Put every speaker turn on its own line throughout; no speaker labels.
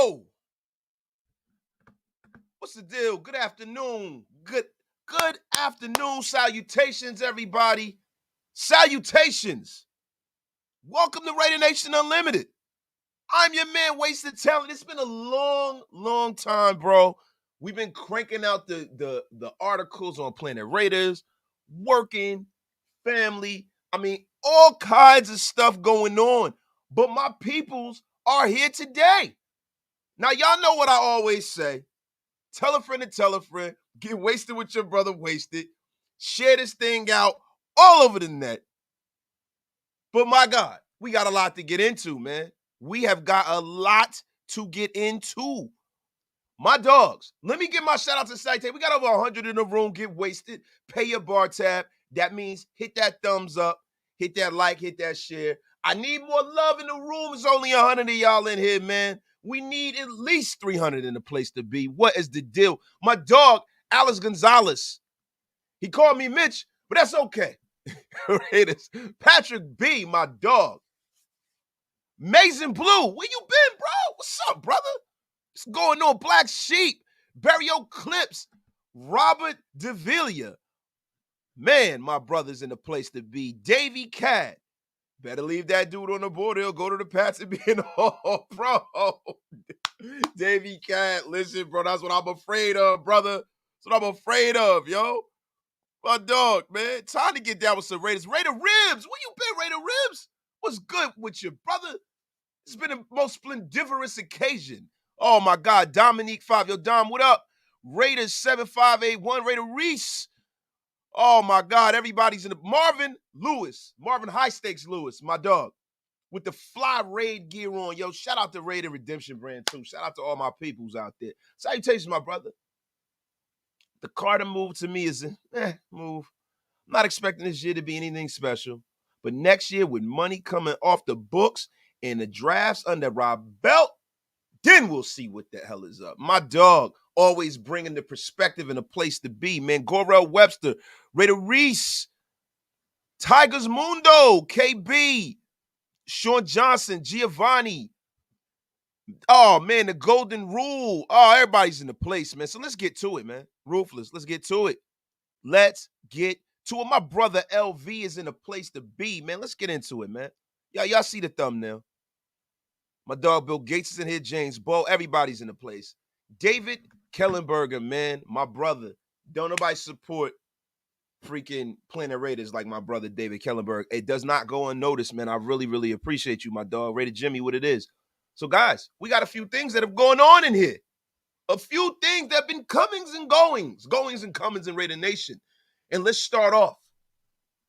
Yo, what's the deal? Good afternoon. Good afternoon. Salutations, everybody. Salutations. Welcome to Raider Nation Unlimited. I'm your man, Wasted Talent. It's been a long time, bro. We've been cranking out the articles on Planet Raiders, working, family. I mean, all kinds of stuff going on. But my peoples are here today. Now, y'all know what I always say. Tell a friend to tell a friend. Get wasted with your brother, wasted. Share this thing out all over the net. But my God, we got a lot to get into, man. We have got a lot to get into. My dogs, let me give my shout out to Site. We got over 100 in the room. Get wasted. Pay your bar tab. That means hit that thumbs up, hit that like, hit that share. I need more love in the room. It's only 100 of y'all in here, man. We need at least 300 in the place to be. What is the deal? My dog, Alex Gonzalez. He called me Mitch, but that's okay. Raiders. Patrick B, my dog. Mason Blue, where you been, bro? What's up, brother? What's going on? Black Sheep, Barrio Clips, Robert DeVilla. Man, my brother's in the place to be. Davey Cat. Better leave that dude on the board. He'll go to the Pats and be an all-pro. Davey Cat, listen, bro, that's what I'm afraid of, brother. That's what I'm afraid of, yo. My dog, man. Time to get down with some Raiders. Raider Ribs, where you been, Raider Ribs? What's good with you, brother? It's been a most splendiferous occasion. Oh, my God. Dominique 5. Yo, Dom, what up? Raiders 7581. Raider Reese. Oh, my God. Everybody's in the... Marvin Lewis. Marvin High Stakes Lewis, my dog. With the fly Raid gear on. Yo, shout out to Raider Redemption brand, too. Shout out to all my peoples out there. Salutations, my brother. The Carter move to me is a move. I'm not expecting this year to be anything special. But next year, with money coming off the books and the drafts under Rob Belt, then we'll see what the hell is up. My dog always bringing the perspective and a place to be, man. Gorell Webster, Raider Reese, Tigers Mundo, KB, Sean Johnson, Giovanni. Oh, man, the Golden Rule. Oh, everybody's in the place, man. So let's get to it, man. Ruthless, let's get to it. Let's get to it. My brother LV is in a place to be, man. Let's get into it, man. Y'all see the thumbnail. My dog Bill Gates is in here. James Bowe. Everybody's in the place. David Kellenberger, man. My brother. Don't nobody support freaking Planet Raiders like my brother David Kellenberg. It does not go unnoticed, man. I really appreciate you, my dog. Raider Jimmy, what it is. So, guys, we got a few things that have gone on in here. A few things that have been comings and goings and comings in Raider Nation. And let's start off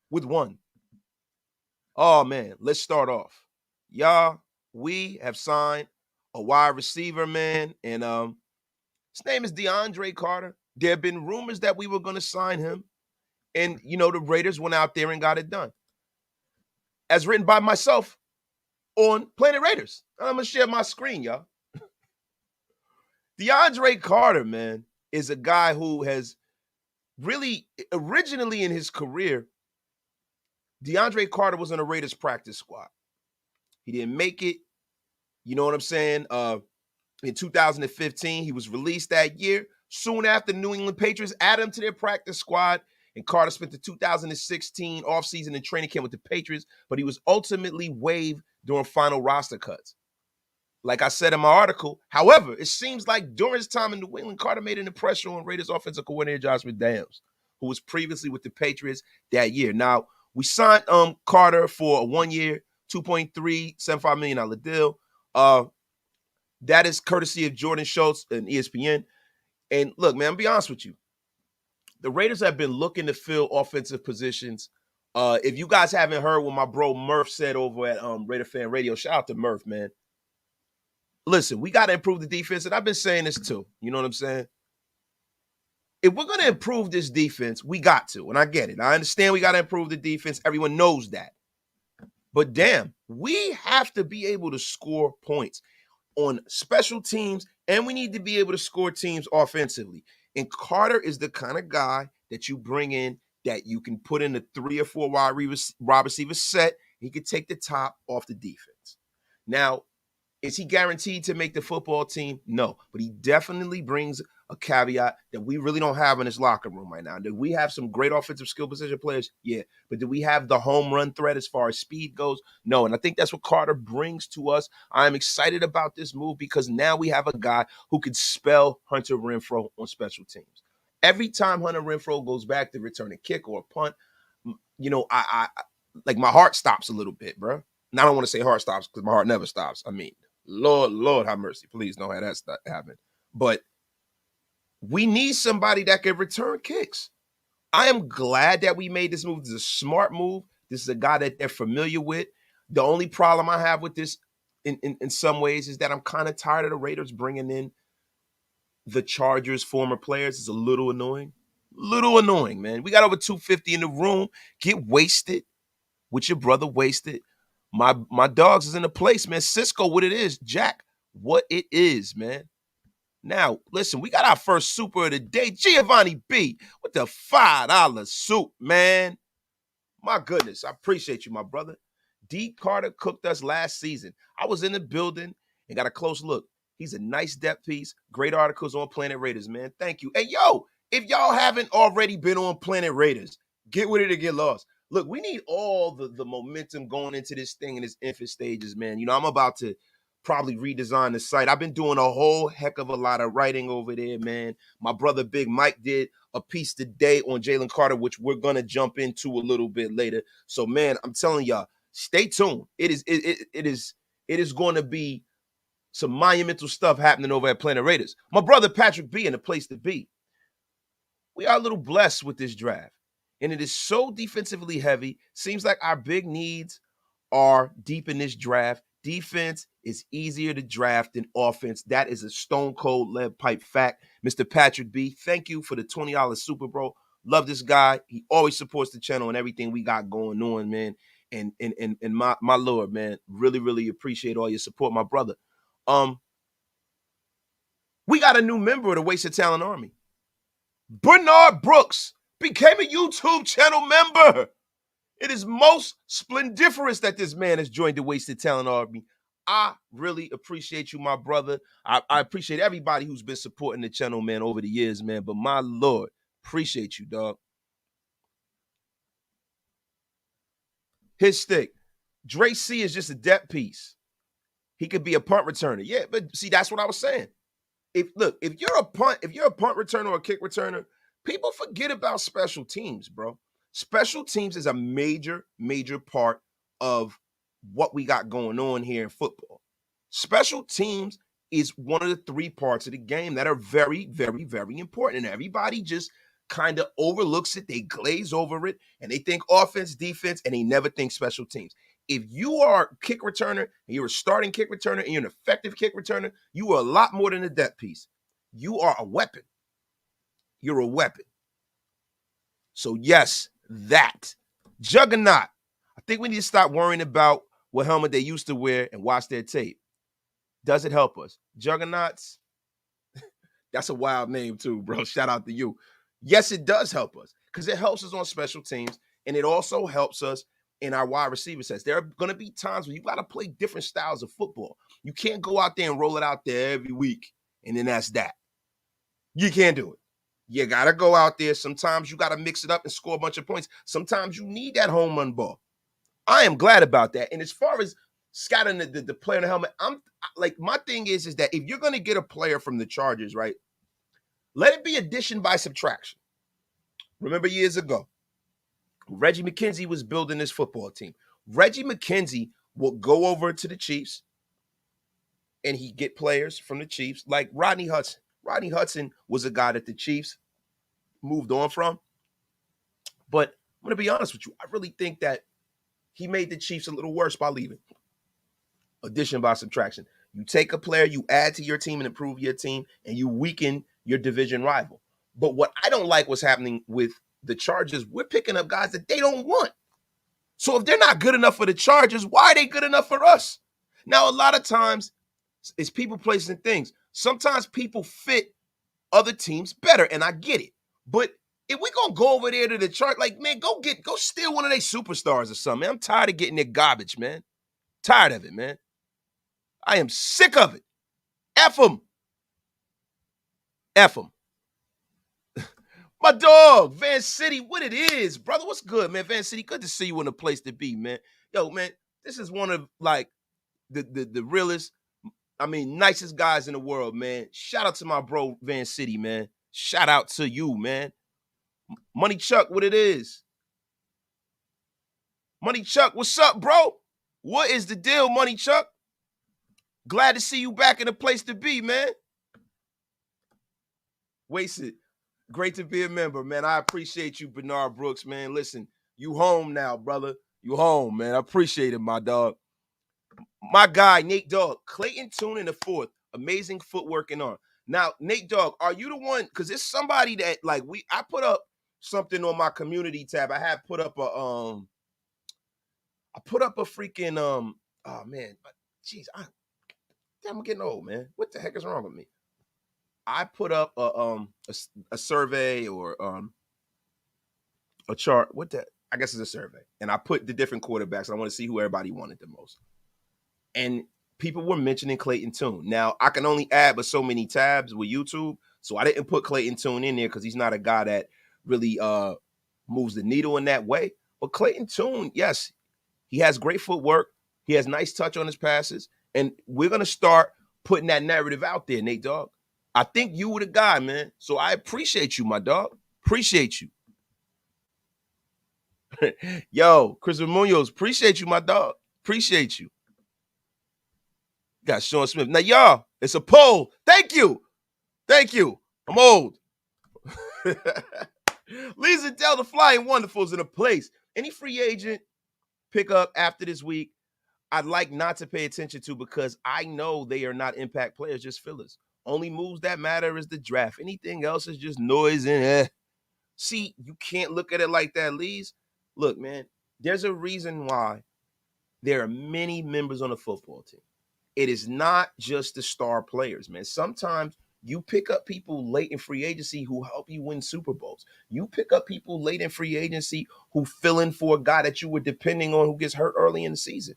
with one. Oh, man, let's start off. Y'all, we have signed a wide receiver, man, and his name is DeAndre Carter. There have been rumors that we were going to sign him, and, you know, the Raiders went out there and got it done. As written by myself on Planet Raiders. I'm going to share my screen, y'all. DeAndre Carter, man, is a guy who has really, originally in his career, DeAndre Carter was on a Raiders practice squad. He didn't make it. You know what I'm saying? In 2015, he was released that year. Soon after, New England Patriots added him to their practice squad, and Carter spent the 2016 offseason in training camp with the Patriots, but he was ultimately waived during final roster cuts. Like I said in my article, however, it seems like during his time in New England, Carter made an impression on Raiders offensive coordinator Josh McDaniels, who was previously with the Patriots that year. Now, we signed Carter for a 1 year, $2.375 million deal. That is courtesy of Jordan Schultz and ESPN. And look, man, I'll be honest with you. The Raiders have been looking to fill offensive positions. If you guys haven't heard what my bro Murph said over at Raider Fan Radio, shout out to Murph, man. Listen, we got to improve the defense, and I've been saying this too. You know what I'm saying? If we're going to improve this defense, we got to, and I get it. I understand we got to improve the defense. Everyone knows that. But damn, we have to be able to score points on special teams, and we need to be able to score teams offensively. And Carter is the kind of guy that you bring in that you can put in a 3 or 4 wide receiver set. He could take the top off the defense. Now, Is he guaranteed to make the football team? No, but he definitely brings a caveat that we really don't have in this locker room right now. Do we have some great offensive skill position players? Yeah, but do we have the home run threat as far as speed goes? No, and I think that's what Carter brings to us. I'm excited about this move because now we have a guy who can spell Hunter Renfrow on special teams. Every time Hunter Renfrow goes back to return a kick or a punt, I like my heart stops a little bit, bro. And I don't want to say heart stops because my heart never stops. I mean, Lord have mercy. Please don't have that happen. But we need somebody that can return kicks. I am glad that we made this move. This is a smart move. This is a guy that they're familiar with. The only problem I have with this in some ways is that I'm kind of tired of the Raiders bringing in the Chargers' former players. It's a little annoying. Little annoying, man. We got over 250 in the room. Get wasted with your brother wasted. My dogs is in the place, man. Cisco, what it is. Jack, what it is, man. Now, listen, we got our first super of the day. Giovanni B with the $5 soup, man. My goodness, I appreciate you, my brother. D. Carter cooked us last season. I was in the building and got a close look. He's a nice depth piece. Great articles on Planet Raiders, man. Thank you. Hey, yo, if y'all haven't already been on Planet Raiders, get with it or get lost. Look, we need all the momentum going into this thing in its infant stages, man. You know, I'm about to probably redesign the site. I've been doing a whole heck of a lot of writing over there, man. My brother Big Mike did a piece today on Jalen Carter, which we're going to jump into a little bit later. So, man, I'm telling y'all, stay tuned. It is going to be some monumental stuff happening over at Planet Raiders. My brother Patrick B in the place to be. We are a little blessed with this draft. And it is so defensively heavy. Seems like our big needs are deep in this draft. Defense is easier to draft than offense. That is a stone cold lead pipe fact. Mr. Patrick B, thank you for the $20 Super Bowl. Love this guy. He always supports the channel and everything we got going on, man. And my Lord, man, really, really appreciate all your support, my brother. We got a new member of the Wasted Talent Army. Bernard Brooks became a YouTube channel member. It is most splendiferous that this man has joined the Wasted Talent Army. I really appreciate you, my brother. I appreciate everybody who's been supporting the channel, man, over the years, man. But my Lord, appreciate you, dog. His stick. Dre C is just a depth piece. He could be a punt returner. Yeah, but see, that's what I was saying. If you're a punt returner or a kick returner, people forget about special teams, bro. Special teams is a major, major part of what we got going on here in football. Special teams is one of the three parts of the game that are very, very, very important. And everybody just kind of overlooks it. They glaze over it and they think offense, defense, and they never think special teams. If you are a kick returner and you're a starting kick returner and you're an effective kick returner, you are a lot more than a depth piece. You are a weapon. You're a weapon. So yes, that. Juggernaut. I think we need to stop worrying about what helmet they used to wear and watch their tape. Does it help us? Juggernauts, that's a wild name too, bro. Shout out to you. Yes, it does help us because it helps us on special teams and it also helps us in our wide receiver sets. There are going to be times where you got to play different styles of football. You can't go out there and roll it out there every week and then that's that. You can't do it. You got to go out there. Sometimes you got to mix it up and score a bunch of points. Sometimes you need that home run ball. I am glad about that. And as far as scouting the player in the helmet, I'm like, my thing is that if you're going to get a player from the Chargers, right, let it be addition by subtraction. Remember years ago, Reggie McKenzie was building this football team. Reggie McKenzie will go over to the Chiefs and he get players from the Chiefs like Rodney Hudson. Rodney Hudson was a guy that the Chiefs moved on from. But I'm going to be honest with you. I really think that he made the Chiefs a little worse by leaving. Addition by subtraction. You take a player, you add to your team and improve your team, and you weaken your division rival. But what I don't like what's happening with the Chargers, we're picking up guys that they don't want. So if they're not good enough for the Chargers, why are they good enough for us? Now, a lot of times, it's people placing things. Sometimes people fit other teams better, and I get it. But if we're going to go over there to the chart, like, man, go steal one of their superstars or something, man. I'm tired of getting their garbage, man. Tired of it, man. I am sick of it. F them. F them. My dog, Van City, what it is, brother. What's good, man? Van City, good to see you in a place to be, man. Yo, man, this is one of like the realest, I mean, nicest guys in the world, man. Shout out to my bro Van City, man. Shout out to you, man. Money Chuck, what it is? Money Chuck, what's up, bro? What is the deal, Money Chuck? Glad to see you back in a place to be, man. Wasted. Great to be a member, man. I appreciate you, Bernard Brooks, man. Listen, you home now, brother. You home, man. I appreciate it, my dog. My guy, Nate Dogg, Clayton Tune in the fourth. Amazing footwork and arm. Now, Nate Dogg, are you the one? Because it's somebody that I put up something on my community tab. I put up a freaking oh man, jeez, I'm getting old, man. What the heck is wrong with me? I put up a survey or a chart. I guess it's a survey, and I put the different quarterbacks. I want to see who everybody wanted the most, and people were mentioning Clayton Tune. Now I can only add but so many tabs with YouTube, so I didn't put Clayton Tune in there because he's not a guy that really moves the needle in that way. But Clayton Tune, yes, he has great footwork. He has nice touch on his passes, and we're gonna start putting that narrative out there, Nate Dogg. I think you were the guy, man. So I appreciate you, my dog. Appreciate you. Yo, Chris Munoz, appreciate you, my dog. Appreciate you. Got Sean Smith. Now, y'all, it's a poll. Thank you. Thank you. I'm old. Lisa Dell, the Flying Wonderful's in a place. Any free agent pickup after this week, I'd like not to pay attention to because I know they are not impact players, just fillers. Only moves that matter is the draft. Anything else is just noise and See, you can't look at it like that, Lees. Look, man, there's a reason why there are many members on the football team. It is not just the star players, man. Sometimes you pick up people late in free agency who help you win Super Bowls. You pick up people late in free agency who fill in for a guy that you were depending on who gets hurt early in the season.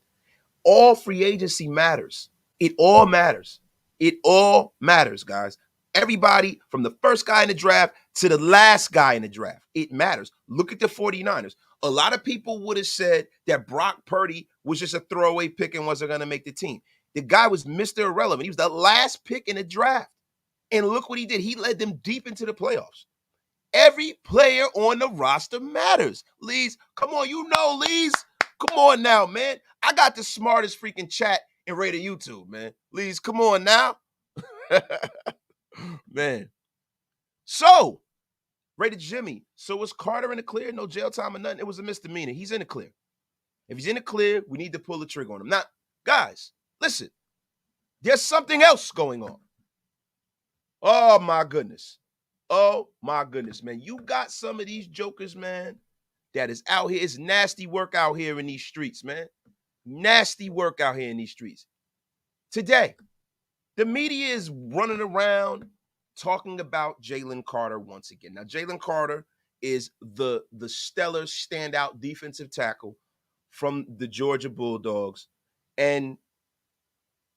All free agency matters. It all matters. It all matters, guys. Everybody from the first guy in the draft to the last guy in the draft. It matters. Look at the 49ers. A lot of people would have said that Brock Purdy was just a throwaway pick and wasn't going to make the team. The guy was Mr. Irrelevant. He was the last pick in the draft. And look what he did. He led them deep into the playoffs. Every player on the roster matters. Lees, come on. You know, Lees. Come on now, man. I got the smartest freaking chat in Raider YouTube, man. Lees, come on now. Man. So, Raider Jimmy. So was Carter in the clear? No jail time or nothing? It was a misdemeanor. He's in the clear. If he's in the clear, we need to pull the trigger on him. Now, guys, listen. There's something else going on. Oh, my goodness. Oh, my goodness, man. You got some of these jokers, man, that is out here. It's nasty work out here in these streets, man. Nasty work out here in these streets. Today, the media is running around talking about Jalen Carter once again. Now, Jalen Carter is the stellar standout defensive tackle from the Georgia Bulldogs. And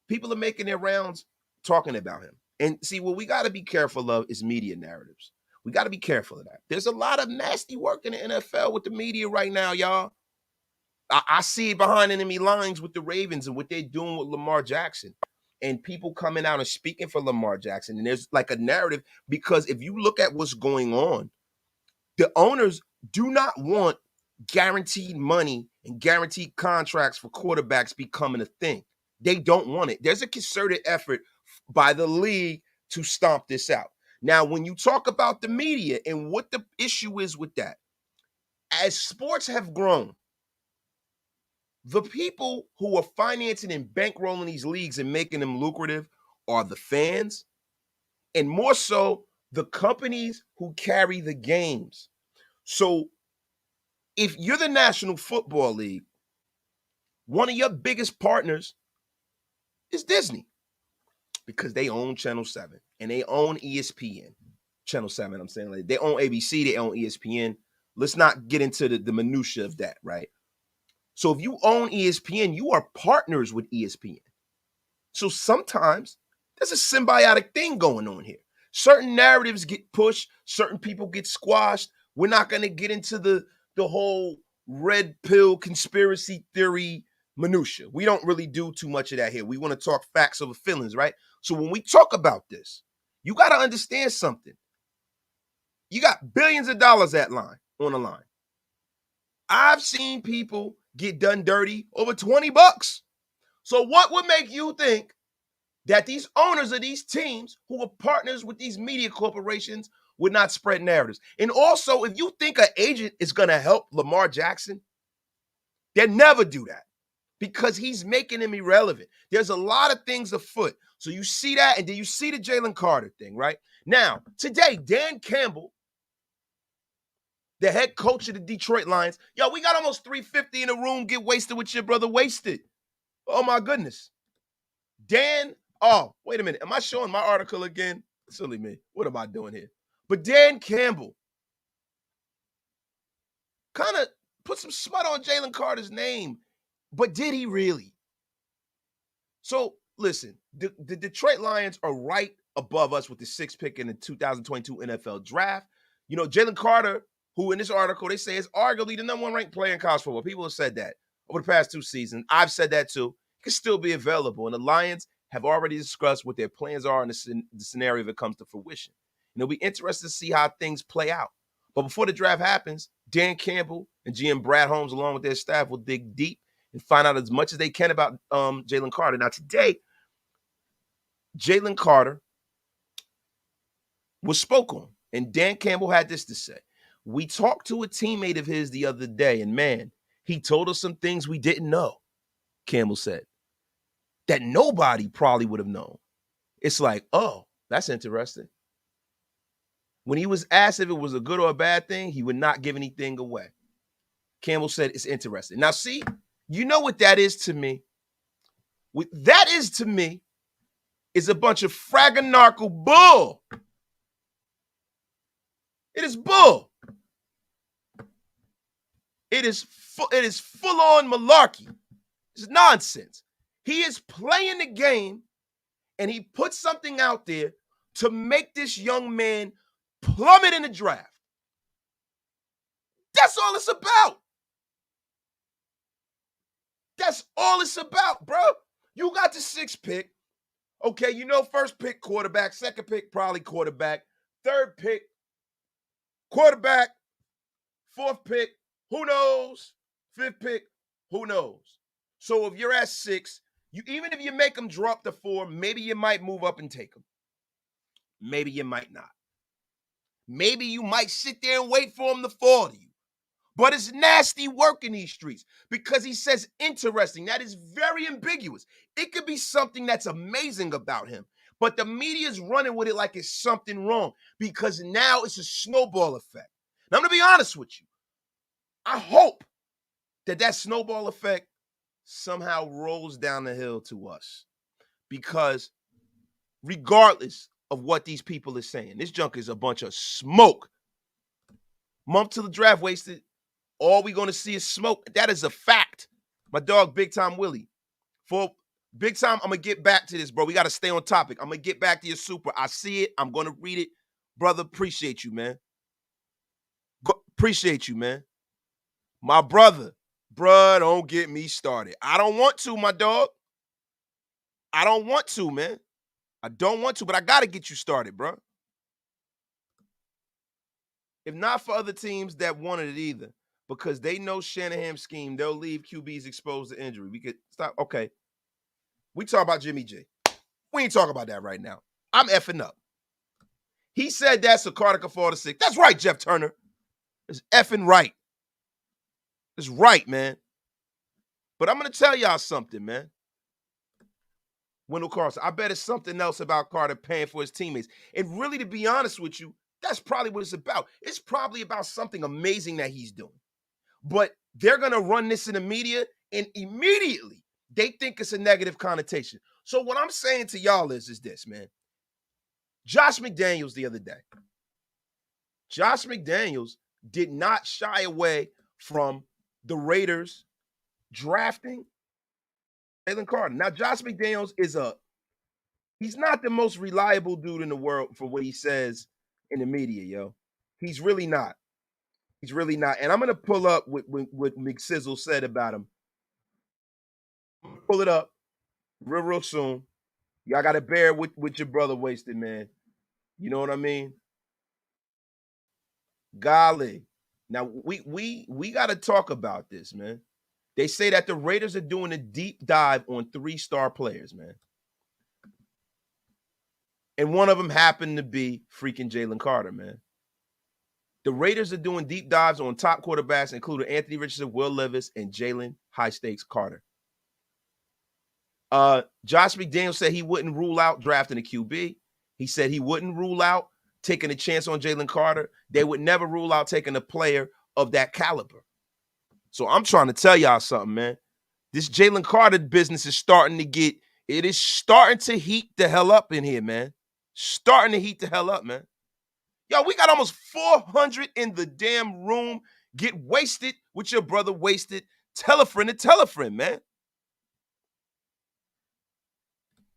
people are making their rounds talking about him. And see, what we got to be careful of is media narratives. We got to be careful of that. There's a lot of nasty work in the NFL with the media right now, y'all. I see it behind enemy lines with the Ravens and what they're doing with Lamar Jackson. And people coming out and speaking for Lamar Jackson. And there's like a narrative because if you look at what's going on, the owners do not want guaranteed money and guaranteed contracts for quarterbacks becoming a thing. They don't want it. There's a concerted effort by the league to stomp this out. Now, when you talk about the media and what the issue is with that, as sports have grown, the people who are financing and bankrolling these leagues and making them lucrative are the fans, and more so, the companies who carry the games. So if you're the National Football League, one of your biggest partners is Disney because they own Channel 7 and they own ESPN. Channel 7, I'm saying, like, they own ABC, they own ESPN. Let's not get into the minutia of that, right? So if you own ESPN, you are partners with ESPN. So sometimes there's a symbiotic thing going on here. Certain narratives get pushed, certain people get squashed. We're not going to get into the whole red pill conspiracy theory minutia. We don't really do too much of that here. We want to talk facts over feelings, right? So when we talk about this, you got to understand something. You got billions of dollars on the line. I've seen people get done dirty over $20. So what would make you think that these owners of these teams who are partners with these media corporations would not spread narratives? And also, if you think an agent is going to help Lamar Jackson, they'd never do that because he's making him irrelevant. There's a lot of things afoot. So you see that, and then you see the Jalen Carter thing, right? Now, today, Dan Campbell, the head coach of the Detroit Lions, yo, we got almost 350 in a room. Get wasted with your brother wasted. Oh, my goodness. Wait a minute. Am I showing my article again? Silly me. What am I doing here? But Dan Campbell kind of put some smut on Jalen Carter's name. But did he really? So, listen, the Detroit Lions are right above us with the 6th pick in the 2022 NFL draft. You know, Jalen Carter, who in this article, they say is arguably the number 1 ranked player in college football. People have said that over the past 2 seasons. I've said that too. Could still be available. And the Lions have already discussed what their plans are in the scenario if it comes to fruition. And it'll be interesting to see how things play out. But before the draft happens, Dan Campbell and GM Brad Holmes, along with their staff, will dig deep and find out as much as they can about Jalen Carter. Now, today, Jalen Carter was spoke on, and Dan Campbell had this to say. We talked to a teammate of his the other day, and man, he told us some things we didn't know, Campbell said, that nobody probably would have known. It's like, oh, that's interesting. When he was asked if it was a good or a bad thing, he would not give anything away. Campbell said it's interesting. Now, see, you know what that is to me? What that is to me is a bunch of fraganarchal bull. It is bull. It is full-on malarkey. It's nonsense. He is playing the game, and he put something out there to make this young man plummet in the draft. That's all it's about. That's all it's about, bro. You got the 6th pick. Okay, you know, 1st pick, quarterback. 2nd pick, probably quarterback. 3rd pick, quarterback. 4th pick, who knows? 5th pick, who knows? So if you're at 6, even if you make them drop to 4, maybe you might move up and take them. Maybe you might not. Maybe you might sit there and wait for him to fall to you. But it's nasty work in these streets because he says interesting. That is very ambiguous. It could be something that's amazing about him, but the media is running with it like it's something wrong because now it's a snowball effect. Now, I'm going to be honest with you. I hope that snowball effect somehow rolls down the hill to us because regardless of what these people are saying, this junk is a bunch of smoke. Month till the draft wasted. All we're going to see is smoke. That is a fact. My dog, Big Time Willie. For Big Time, I'm going to get back to this, bro. We got to stay on topic. I'm going to get back to your super. I see it. I'm going to read it. Brother, appreciate you, man. Appreciate you, man. My brother, bruh, don't get me started. I don't want to, my dog. I don't want to, man. I don't want to, but I got to get you started, bro. If not for other teams that wanted it either, because they know Shanahan's scheme, they'll leave QBs exposed to injury. We could stop. Okay. We talk about Jimmy G. We ain't talking about that right now. I'm effing up. He said that so Carter could fall to 6. That's right, Jeff Turner. It's effing right. It's right, man. But I'm going to tell y'all something, man. Wendell Carlson, I bet it's something else about Carter paying for his teammates. And really, to be honest with you, that's probably what it's about. It's probably about something amazing that he's doing. But they're going to run this in the media, and immediately they think it's a negative connotation. So what I'm saying to y'all is this, man. Josh McDaniels the other day. Josh McDaniels did not shy away from the Raiders drafting Jalen Carter. Now, Josh McDaniels is a He's not the most reliable dude in the world for what he says in the media, yo. He's really not. He's really not. And I'm gonna pull up what McSizzle said about him. Pull it up real soon. Y'all gotta bear with your brother wasted, man. You know what I mean? Golly. Now we gotta talk about this, man. They say that the Raiders are doing a deep dive on 3-star players, man. And one of them happened to be freaking Jalen Carter, man. The Raiders are doing deep dives on top quarterbacks, including Anthony Richardson, Will Levis, and Jalen High Stakes Carter. Josh McDaniels said he wouldn't rule out drafting a QB. He said he wouldn't rule out taking a chance on Jalen Carter. They would never rule out taking a player of that caliber. So I'm trying to tell y'all something, man. This Jalen Carter business is starting to heat the hell up in here, man. Starting to heat the hell up, man. Yo, we got almost 400 in the damn room. Get wasted with your brother wasted. Tell a friend to tell a friend, man.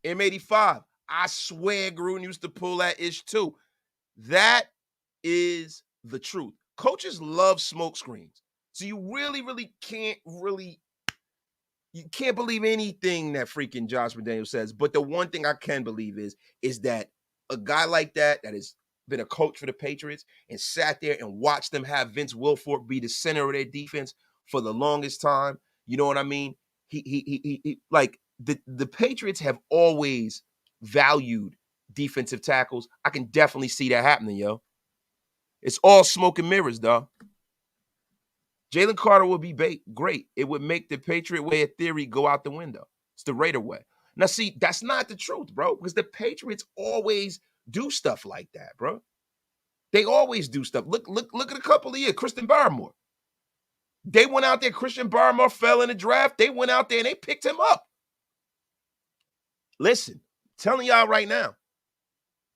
M85. I swear Gruden used to pull that ish too. That is the truth. Coaches love smoke screens. So you really can't believe anything that freaking Josh McDaniels says. But the one thing I can believe is that a guy like that has been a coach for the Patriots and sat there and watched them have Vince Wilfork be the center of their defense for the longest time. You know what I mean? He like the Patriots have always valued defensive tackles. I can definitely see that happening, yo. It's all smoke and mirrors, dog. Jalen Carter would be great. It would make the Patriot way of theory go out the window. It's the Raider way. Now, see, that's not the truth, bro, because the Patriots always do stuff like that, bro. They always do stuff. Look at a couple of years. Christian Barmore. They went out there. Christian Barmore fell in the draft. They went out there and they picked him up. Listen, telling y'all right now,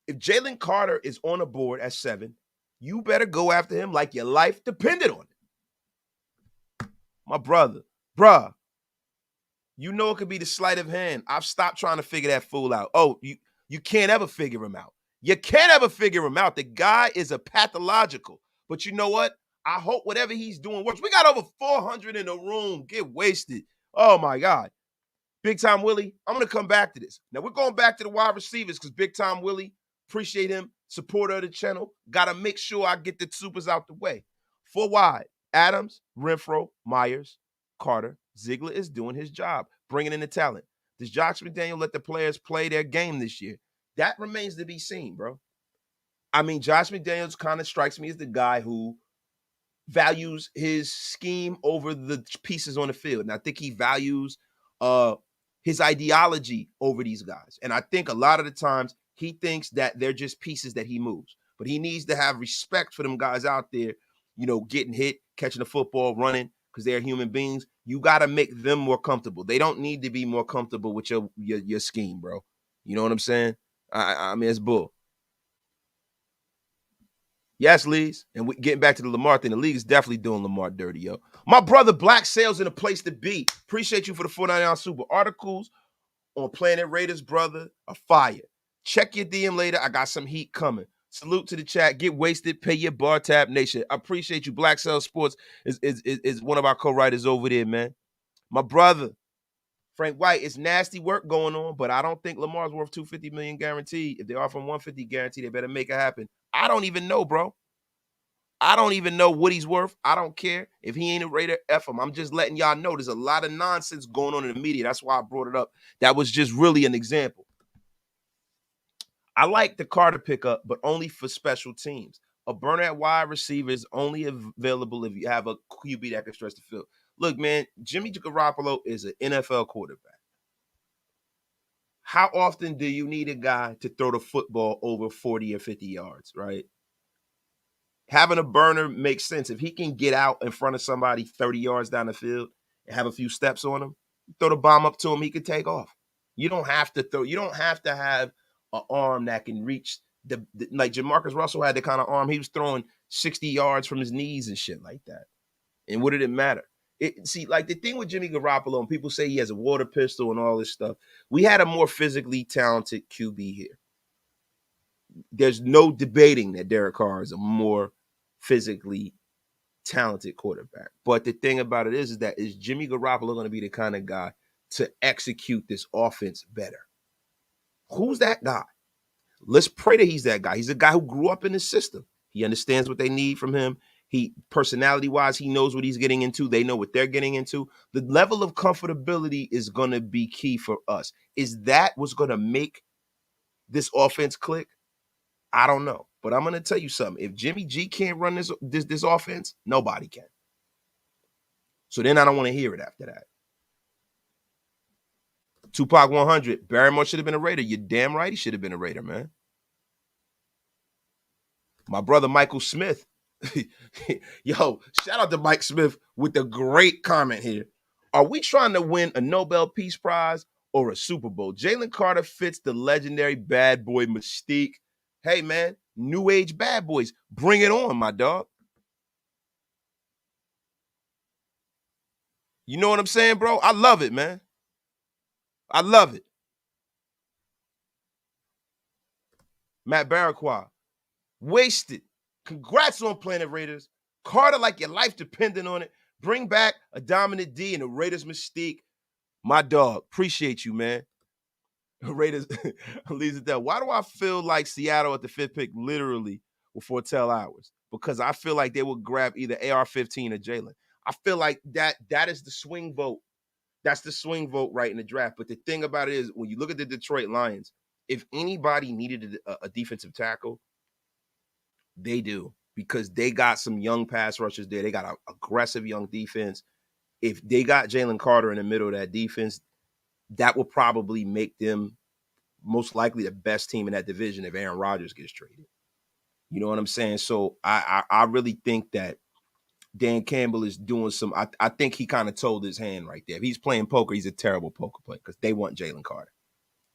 if Jalen Carter is on a board at 7, you better go after him like your life depended on it. My brother, bruh, you know it could be the sleight of hand. I've stopped trying to figure that fool out. Oh, you can't ever figure him out. You can't ever figure him out. The guy is a pathological. But you know what? I hope whatever he's doing works. We got over 400 in the room. Get wasted. Oh, my God. Big Time Willie, I'm going to come back to this. Now, we're going back to the wide receivers because Big Time Willie, appreciate him, supporter of the channel. Got to make sure I get the supers out the way. 4 wide, Adams, Renfro, Myers, Carter. Ziegler is doing his job, bringing in the talent. Does Josh McDaniel let the players play their game this year? That remains to be seen, bro. I mean, Josh McDaniels kind of strikes me as the guy who values his scheme over the pieces on the field. And I think he values his ideology over these guys. And I think a lot of the times he thinks that they're just pieces that he moves. But he needs to have respect for them guys out there, you know, getting hit, catching the football, running, because they're human beings. You got to make them more comfortable. They don't need to be more comfortable with your scheme, bro. You know what I'm saying? I mean, it's bull. Yes, Lees. And getting back to the Lamar thing, the league is definitely doing Lamar dirty, yo. My brother, Black Sales in a place to be. Appreciate you for the 49 Super. Articles on Planet Raiders, brother, are fire. Check your DM later. I got some heat coming. Salute to the chat. Get wasted. Pay your bar tab nation. I appreciate you. Black Sales Sports is one of our co-writers over there, man. My brother, Frank White, it's nasty work going on, but I don't think Lamar's worth $250 million guaranteed. If they offer him $150 guaranteed, they better make it happen. I don't even know, bro. I don't even know what he's worth. I don't care. If he ain't a Raider, F him. I'm just letting y'all know there's a lot of nonsense going on in the media. That's why I brought it up. That was just really an example. I like the Carter pickup, but only for special teams. A burner at wide receiver is only available if you have a QB that can stretch the field. Look, man, Jimmy Garoppolo is an NFL quarterback. How often do you need a guy to throw the football over 40 or 50 yards, right? Having a burner makes sense. If he can get out in front of somebody 30 yards down the field and have a few steps on him, throw the bomb up to him, he can take off. You don't have to have an arm that can reach like Jamarcus Russell had the kind of arm. He was throwing 60 yards from his knees and shit like that. And what did it matter? See, like the thing with Jimmy Garoppolo, and people say he has a water pistol and all this stuff. We had a more physically talented QB here. There's no debating that Derek Carr is a more physically talented quarterback. But the thing about it is that is Jimmy Garoppolo going to be the kind of guy to execute this offense better? Who's that guy? Let's pray that he's that guy. He's a guy who grew up in the system. He understands what they need from him. He personality-wise, he knows what he's getting into. They know what they're getting into. The level of comfortability is going to be key for us. Is that what's going to make this offense click? I don't know. But I'm going to tell you something. If Jimmy G can't run this offense, nobody can. So then I don't want to hear it after that. Tupac 100, Barrymore should have been a Raider. You're damn right he should have been a Raider, man. My brother Michael Smith. Yo, shout out to Mike Smith with the great comment here. Are we trying to win a Nobel Peace Prize or a Super Bowl? Jalen Carter fits the legendary bad boy mystique. Hey, man, new age bad boys. Bring it on, my dog. You know what I'm saying, bro? I love it, man. I love it. Matt Barraquah, wasted. Congrats on Planet Raiders. Carter, like your life depending on it. Bring back a dominant D and the Raiders mystique. My dog, appreciate you, man. Raiders leaves it there. Why do I feel like Seattle at the 5th pick literally will foretell ours? Because I feel like they will grab either AR-15 or Jalen. I feel like that is the swing vote. That's the swing vote right in the draft. But the thing about it is, when you look at the Detroit Lions, if anybody needed a defensive tackle, they do, because they got some young pass rushers there. They got an aggressive young defense. If they got Jalen Carter in the middle of that defense, that will probably make them most likely the best team in that division if Aaron Rodgers gets traded. You know what I'm saying? So I really think that Dan Campbell is doing some. I think he kind of told his hand right there. If he's playing poker, he's a terrible poker player because they want Jalen Carter.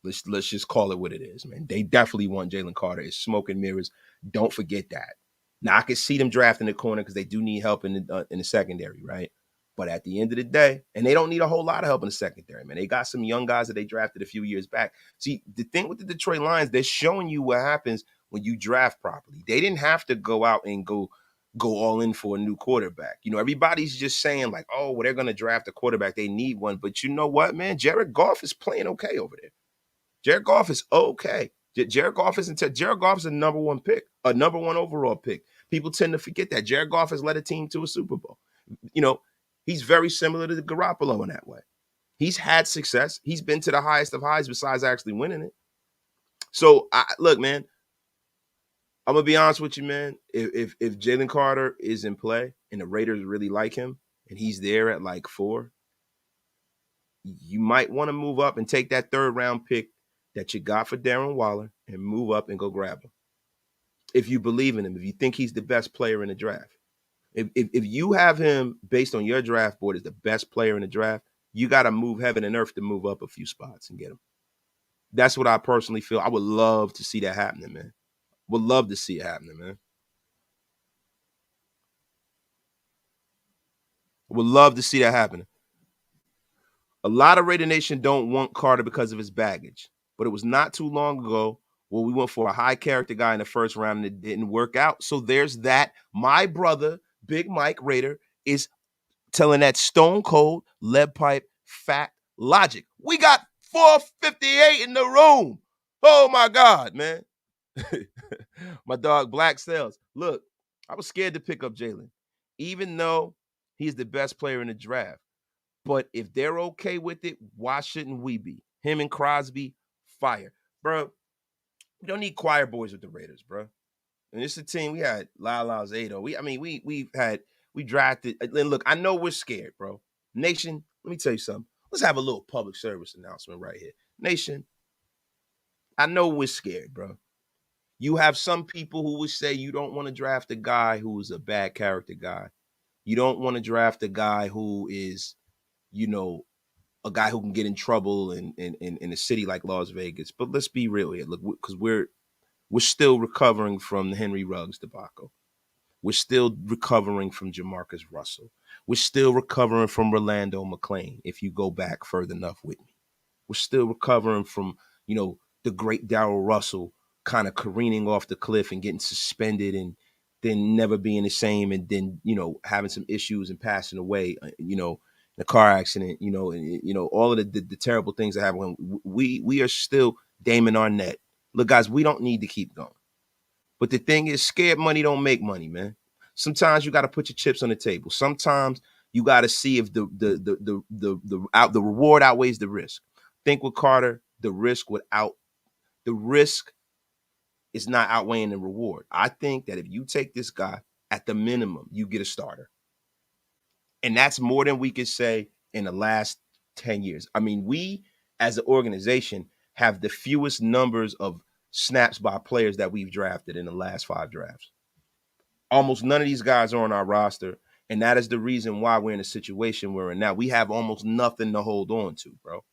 Let's just call it what it is, man. They definitely want Jalen Carter. It's smoke and mirrors. Don't forget that. Now I can see them drafting the corner because they do need help in the secondary, right? But at the end of the day, and they don't need a whole lot of help in the secondary, man. They got some young guys that they drafted a few years back. See, the thing with the Detroit Lions, they're showing you what happens when you draft properly. They didn't have to go out and go all in for a new quarterback. You know, everybody's just saying like, oh, well, they're going to draft a quarterback. They need one. But you know what, man? Jared Goff is playing okay over there. Jared Goff is okay. Jared Goff is a number one pick, a number one overall pick. People tend to forget that. Jared Goff has led a team to a Super Bowl. You know, he's very similar to Garoppolo in that way. He's had success. He's been to the highest of highs besides actually winning it. So, look, man, I'm going to be honest with you, man. If Jalen Carter is in play and the Raiders really like him and he's there at like 4, you might want to move up and take that 3rd round pick that you got for Darren Waller and move up and go grab him. If you believe in him, if you think he's the best player in the draft. If you have him based on your draft board as the best player in the draft, you got to move heaven and earth to move up a few spots and get him. That's what I personally feel. I would love to see that happening, man. Would love to see it happening, man. Would love to see that happening. A lot of Raider Nation don't want Carter because of his baggage. But it was not too long ago where we went for a high character guy in the 1st round and it didn't work out. So there's that. My brother, Big Mike Raider, is telling that stone cold lead pipe fact logic. We got 458 in the room. Oh my God, man. My dog Black Sales. Look, I was scared to pick up Jalen, even though he's the best player in the draft. But if they're okay with it, why shouldn't we be? Him and Crosby, fire. Bro, we don't need choir boys with the Raiders, bro. And it's a team, we had Lala Zato. We drafted. And look, I know we're scared, bro. Nation, let me tell you something. Let's have a little public service announcement right here. Nation, I know we're scared, bro. You have some people who would say you don't want to draft a guy who's a bad character guy. You don't want to draft a guy who is, you know, a guy who can get in trouble in a city like Las Vegas. But let's be real here. Look, because we're still recovering from the Henry Ruggs debacle. We're still recovering from Jamarcus Russell. We're still recovering from Rolando McClain, if you go back further enough with me. We're still recovering from, the great Darrell Russell kind of careening off the cliff and getting suspended and then never being the same and then, having some issues and passing away, in a car accident, and all of the terrible things that happen. We are still Damon Arnett. Look, guys, we don't need to keep going. But the thing is, scared money don't make money, man. Sometimes you got to put your chips on the table. Sometimes you got to see if the reward outweighs the risk. Think with Carter, the risk is not outweighing the reward. I think that if you take this guy, at the minimum, you get a starter. And that's more than we could say in the last 10 years. I mean, we as an organization have the fewest numbers of snaps by players that we've drafted in the last 5 drafts. Almost none of these guys are on our roster. And that is the reason why we're in a situation we're in now. We have almost nothing to hold on to, bro.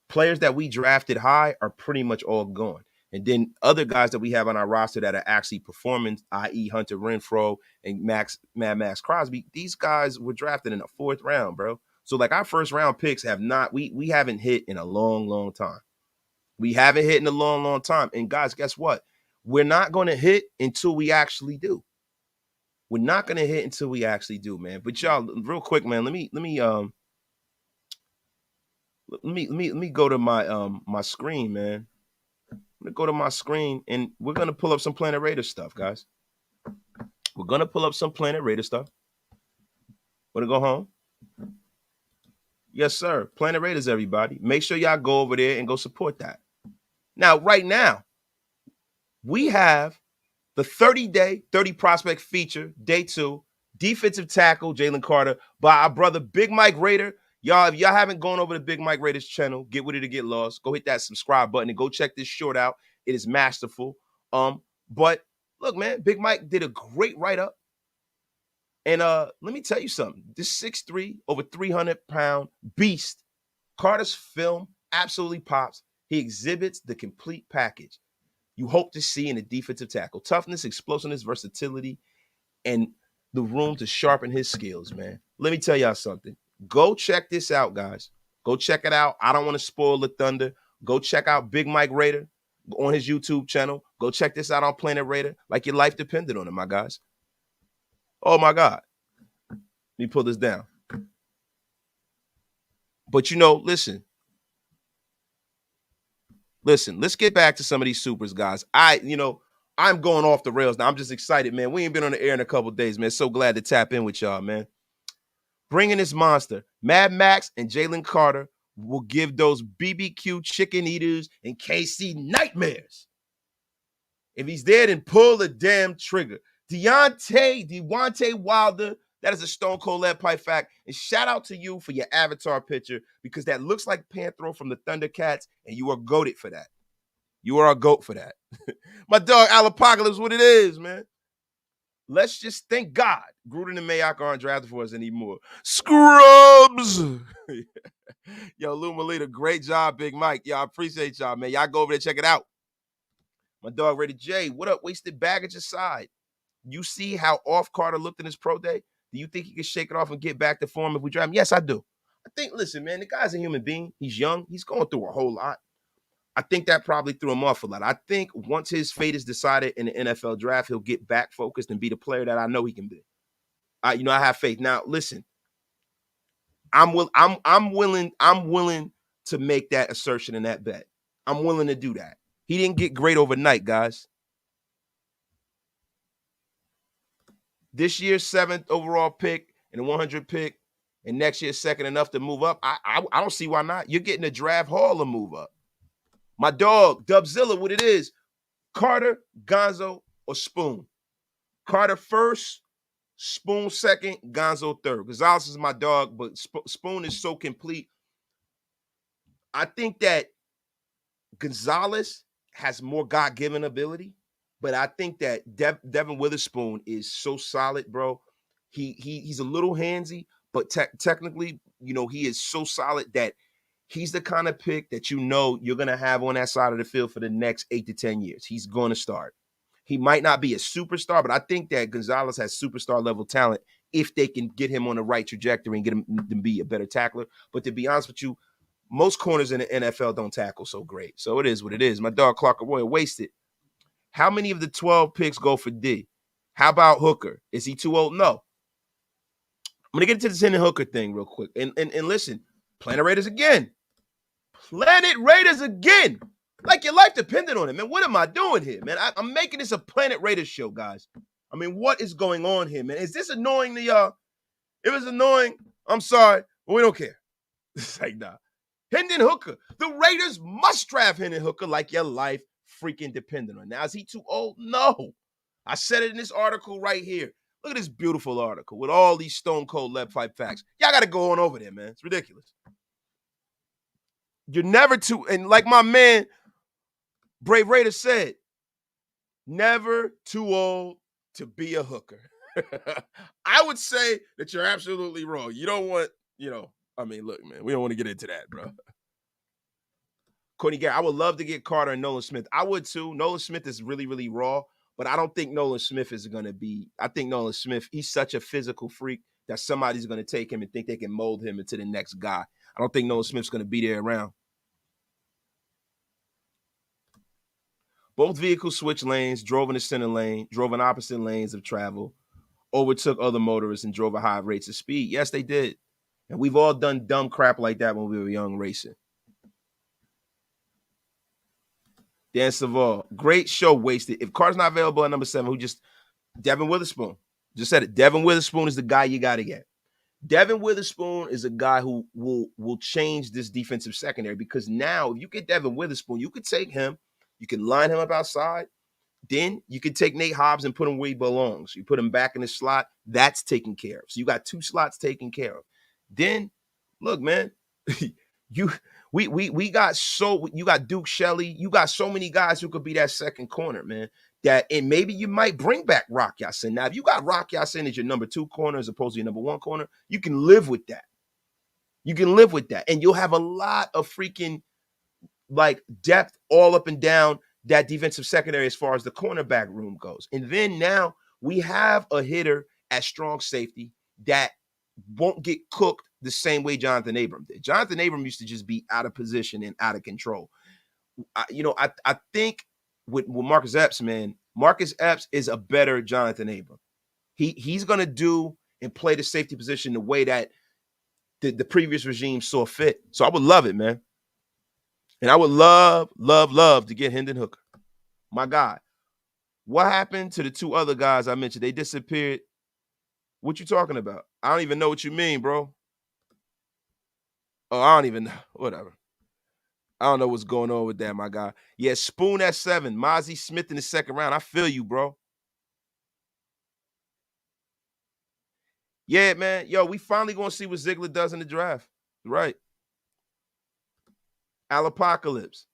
Players that we drafted high are pretty much all gone. And then other guys that we have on our roster that are actually performing, i.e. Hunter Renfrow and Mad Max Crosby, these guys were drafted in the 4th round, bro. So like our first round picks we haven't hit in a long, long time. We haven't hit in a long, long time. And guys, guess what? We're not going to hit until we actually do. We're not going to hit until we actually do, man. But y'all, real quick, man, let me go to my screen, man. I'm gonna go to my screen and we're gonna pull up some Planet Raider stuff, guys. We're gonna pull up some Planet Raider stuff. Wanna go home? Yes, sir. Planet Raiders, everybody. Make sure y'all go over there and go support that. Now, right now, we have the 30-day, 30 prospect feature, day 2, defensive tackle Jalen Carter by our brother Big Mike Raider. Y'all, if y'all haven't gone over to Big Mike Raiders channel, get with it to get lost. Go hit that subscribe button and go check this short out. It is masterful. But look, man, Big Mike did a great write-up. And let me tell you something. This 6'3", over 300-pound beast, Carter's film absolutely pops. He exhibits the complete package you hope to see in a defensive tackle. Toughness, explosiveness, versatility, and the room to sharpen his skills, man. Let me tell y'all something. Go check this out, guys. Go check it out. I don't want to spoil the thunder. Go check out Big Mike Raider on his YouTube channel. Go check this out on Planet Raider like your life depended on it, my guys. Oh, my God. Let me pull this down. But, listen, let's get back to some of these supers, guys. I'm going off the rails now. I'm just excited, man. We ain't been on the air in a couple of days, man. So glad to tap in with y'all, man. Bringing this monster, Mad Max and Jalen Carter will give those BBQ chicken eaters and KC nightmares. If he's there, then pull the damn trigger. Deontay Wilder, that is a Stone Cold Lead Pipe fact. And shout out to you for your avatar picture because that looks like Panthro from the Thundercats, and you are goated for that. You are a goat for that. My dog Alapocalypse, what it is, man. Let's just thank God Gruden and Mayock aren't drafted for us anymore. Scrubs! Yo, Lou Melita, great job, Big Mike. Y'all appreciate y'all, man. Y'all go over there, check it out. My dog, Ready J, what up? Wasted baggage aside. You see how off Carter looked in his pro day? Do you think he can shake it off and get back to form if we draft him? Yes, I do. I think, listen, man, the guy's a human being. He's young. He's going through a whole lot. I think that probably threw him off a lot. I think once his fate is decided in the NFL draft, he'll get back focused and be the player that I know he can be. I have faith. Now, listen, I'm willing to make that assertion and that bet. I'm willing to do that. He didn't get great overnight, guys. This year's 7th overall pick and the 100 pick, and next year's second enough to move up. I don't see why not. You're getting a draft haul to move up. My dog, Dubzilla, what it is, Carter, Gonzo, or Spoon. Carter first, Spoon second, Gonzo third. Gonzalez is my dog, but Spoon is so complete. I think that Gonzalez has more God-given ability, but I think that Devin Witherspoon is so solid, bro. He's a little handsy, but technically, he is so solid that he's the kind of pick that you're going to have on that side of the field for the next 8 to 10 years. He's going to start. He might not be a superstar, but I think that Gonzalez has superstar level talent if they can get him on the right trajectory and get him to be a better tackler. But to be honest with you, most corners in the NFL don't tackle so great. So it is what it is. My dog Clark Arroyo wasted. How many of the 12 picks go for D? How about Hooker? Is he too old? No. I'm going to get into this Hendon Hooker thing real quick. And listen, Planet Raiders again. Planet Raiders again. Like your life depended on it, man. What am I doing here, man? I'm making this a Planet Raiders show, guys. I mean, what is going on here, man? Is this annoying to y'all? If it's annoying, I'm sorry, but we don't care. It's like, nah. Hendon Hooker. The Raiders must draft Hendon Hooker like your life freaking dependent on it. Now, is he too old? No. I said it in this article right here. Look at this beautiful article with all these stone cold lead pipe facts. Y'all got to go on over there, man. It's ridiculous. You're never too, and like my man, Brave Raider said, never too old to be a hooker. I would say that you're absolutely wrong. You don't want, I mean, look, man, we don't want to get into that, bro. Courtney Garrett, I would love to get Carter and Nolan Smith. I would too. Nolan Smith is really, really raw, but I don't think Nolan Smith is going to be, I think Nolan Smith, he's such a physical freak that somebody's going to take him and think they can mold him into the next guy. I don't think Nolan Smith's going to be there around. Both vehicles switched lanes, drove in the center lane, drove in opposite lanes of travel, overtook other motorists, and drove at high rates of speed. Yes, they did. And we've all done dumb crap like that when we were young racing. Dan Savall, great show, wasted. If Carter's not available at number 7, Devin Witherspoon. Just said it. Devin Witherspoon is the guy you got to get. Devin Witherspoon is a guy who will change this defensive secondary, because now if you get Devin Witherspoon, you could take him, you can line him up outside, then you could take Nate Hobbs and put him where he belongs. You put him back in the slot, that's taken care of. So you got 2 slots taken care of. Then, look, man, you got Duke Shelley, you got so many guys who could be that second corner, man. And maybe you might bring back Rock Ya-Sin. Now, if you got Rock Ya-Sin as your number 2 corner as opposed to your number 1 corner, you can live with that. You can live with that. And you'll have a lot of freaking depth all up and down that defensive secondary as far as the cornerback room goes. And then now we have a hitter at strong safety that won't get cooked the same way Jonathan Abram did. Jonathan Abram used to just be out of position and out of control. I think with Marcus Epps, man, Marcus Epps is a better Jonathan Abram. He's going to do and play the safety position the way that the previous regime saw fit. So I would love it, man. And I would love, love, love to get Hendon Hooker. My God. What happened to the 2 other guys I mentioned? They disappeared. What you talking about? I don't even know what you mean, bro. Oh, I don't even know. Whatever. I don't know what's going on with that, my guy. Yeah, Spoon at 7. Mozzie Smith in the 2nd round. I feel you, bro. Yeah, man. Yo, we finally going to see what Ziegler does in the draft. Right. Alapocalypse.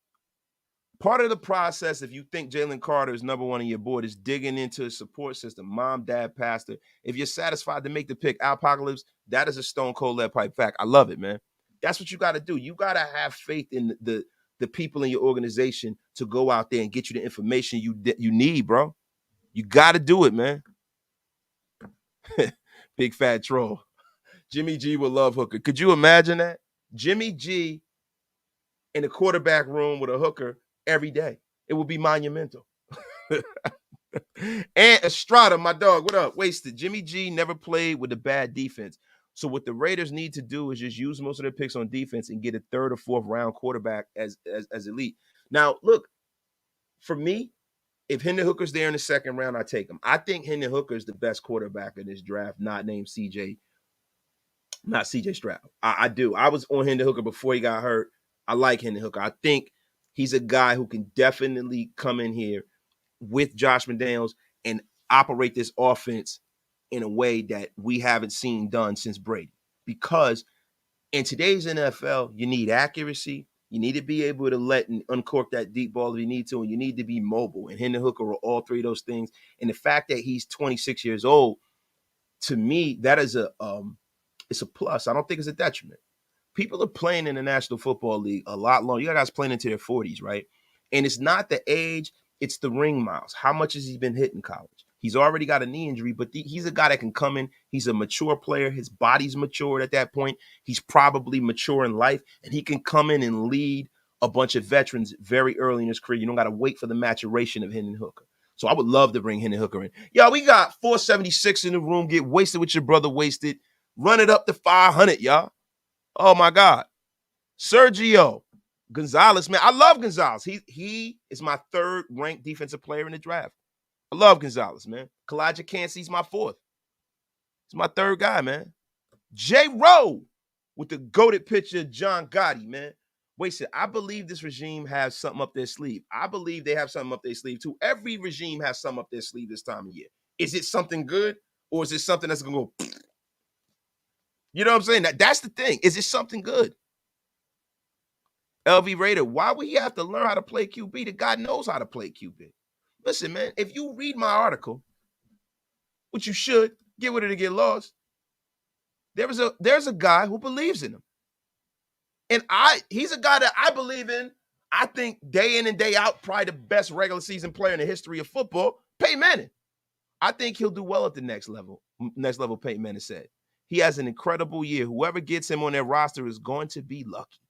Part of the process, if you think Jalen Carter is number 1 on your board, is digging into a support system, mom, dad, pastor. If you're satisfied to make the pick, Alapocalypse, that is a stone cold lead pipe fact. I love it, man. That's what you got to do. You got to have faith in the people in your organization to go out there and get you the information you need, bro. You got to do it, man. Big fat troll. Jimmy G will love Hooker. Could you imagine that? Jimmy G in the quarterback room with a hooker every day. It would be monumental. And Estrada, my dog, what up? Wasted. Jimmy G never played with a bad defense. So what the Raiders need to do is just use most of their picks on defense and get a 3rd or 4th round quarterback as elite. Now, look, for me, if Hendon Hooker's there in the 2nd round, I take him. I think Hendon Hooker is the best quarterback in this draft, not CJ Stroud. I do. I was on Hendon Hooker before he got hurt. I like Hendon Hooker. I think he's a guy who can definitely come in here with Josh McDaniels and operate this offense in a way that we haven't seen done since Brady. Because in today's NFL, you need accuracy. You need to be able to let and uncork that deep ball if you need to, and you need to be mobile. And Hendon Hooker are all 3 of those things. And the fact that he's 26 years old, to me, that is it's a plus. I don't think it's a detriment. People are playing in the National Football League a lot longer. You got guys playing into their 40s, right? And it's not the age, it's the ring miles. How much has he been hit in college? He's already got a knee injury, but he's a guy that can come in. He's a mature player. His body's matured at that point. He's probably mature in life, and he can come in and lead a bunch of veterans very early in his career. You don't got to wait for the maturation of Hendon Hooker. So I would love to bring Hendon Hooker in. Y'all, we got 476 in the room. Get wasted with your brother wasted. Run it up to 500, y'all. Oh, my God. Sergio Gonzalez, man. I love Gonzalez. He is my third-ranked defensive player in the draft. I love Gonzalez, man. Kalijah Cansey's my fourth. He's my third guy, man. J. Rowe with the goated picture of John Gotti, man. Wait, I believe this regime has something up their sleeve. I believe they have something up their sleeve, too. Every regime has something up their sleeve this time of year. Is it something good, or is it something that's going to go, you know what I'm saying? That's the thing. Is it something good? LV Raider, why would he have to learn how to play QB? The guy knows how to play QB. Listen, man, if you read my article, which you should, get with it to get lost, there's a guy who believes in him. And he's a guy that I believe in. I think day in and day out, probably the best regular season player in the history of football, Peyton Manning. I think he'll do well at the next level. Next level, Peyton Manning said. He has an incredible year. Whoever gets him on their roster is going to be lucky.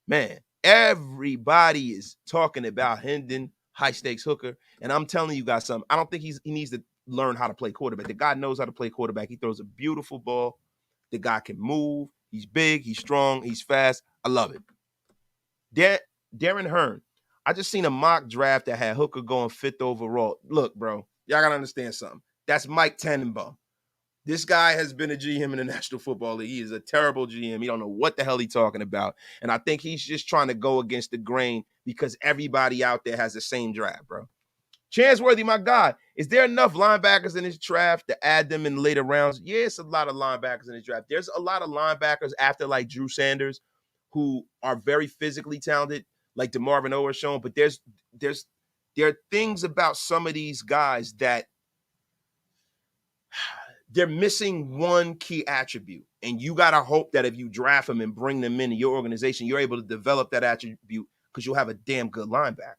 Man, everybody is talking about Hendon high-stakes Hooker, and I'm telling you guys something. I don't think he needs to learn how to play quarterback. The guy knows how to play quarterback. He throws a beautiful ball. The guy can move. He's big. He's strong. He's fast. I love it. Darren Hearn. I just seen a mock draft that had Hooker going 5th overall. Look, bro, y'all got to understand something. That's Mike Tannenbaum. This guy has been a GM in the National Football League. He is a terrible GM. He don't know what the hell he's talking about. And I think he's just trying to go against the grain because everybody out there has the same draft, bro. Chansworthy, my God, is there enough linebackers in this draft to add them in later rounds? Yeah, it's a lot of linebackers in this draft. There's a lot of linebackers after like Drew Sanders who are very physically talented, like DeMarvin Owens shown. But there are things about some of these guys that they're missing one key attribute. And you got to hope that if you draft them and bring them into your organization, you're able to develop that attribute because you'll have a damn good linebacker.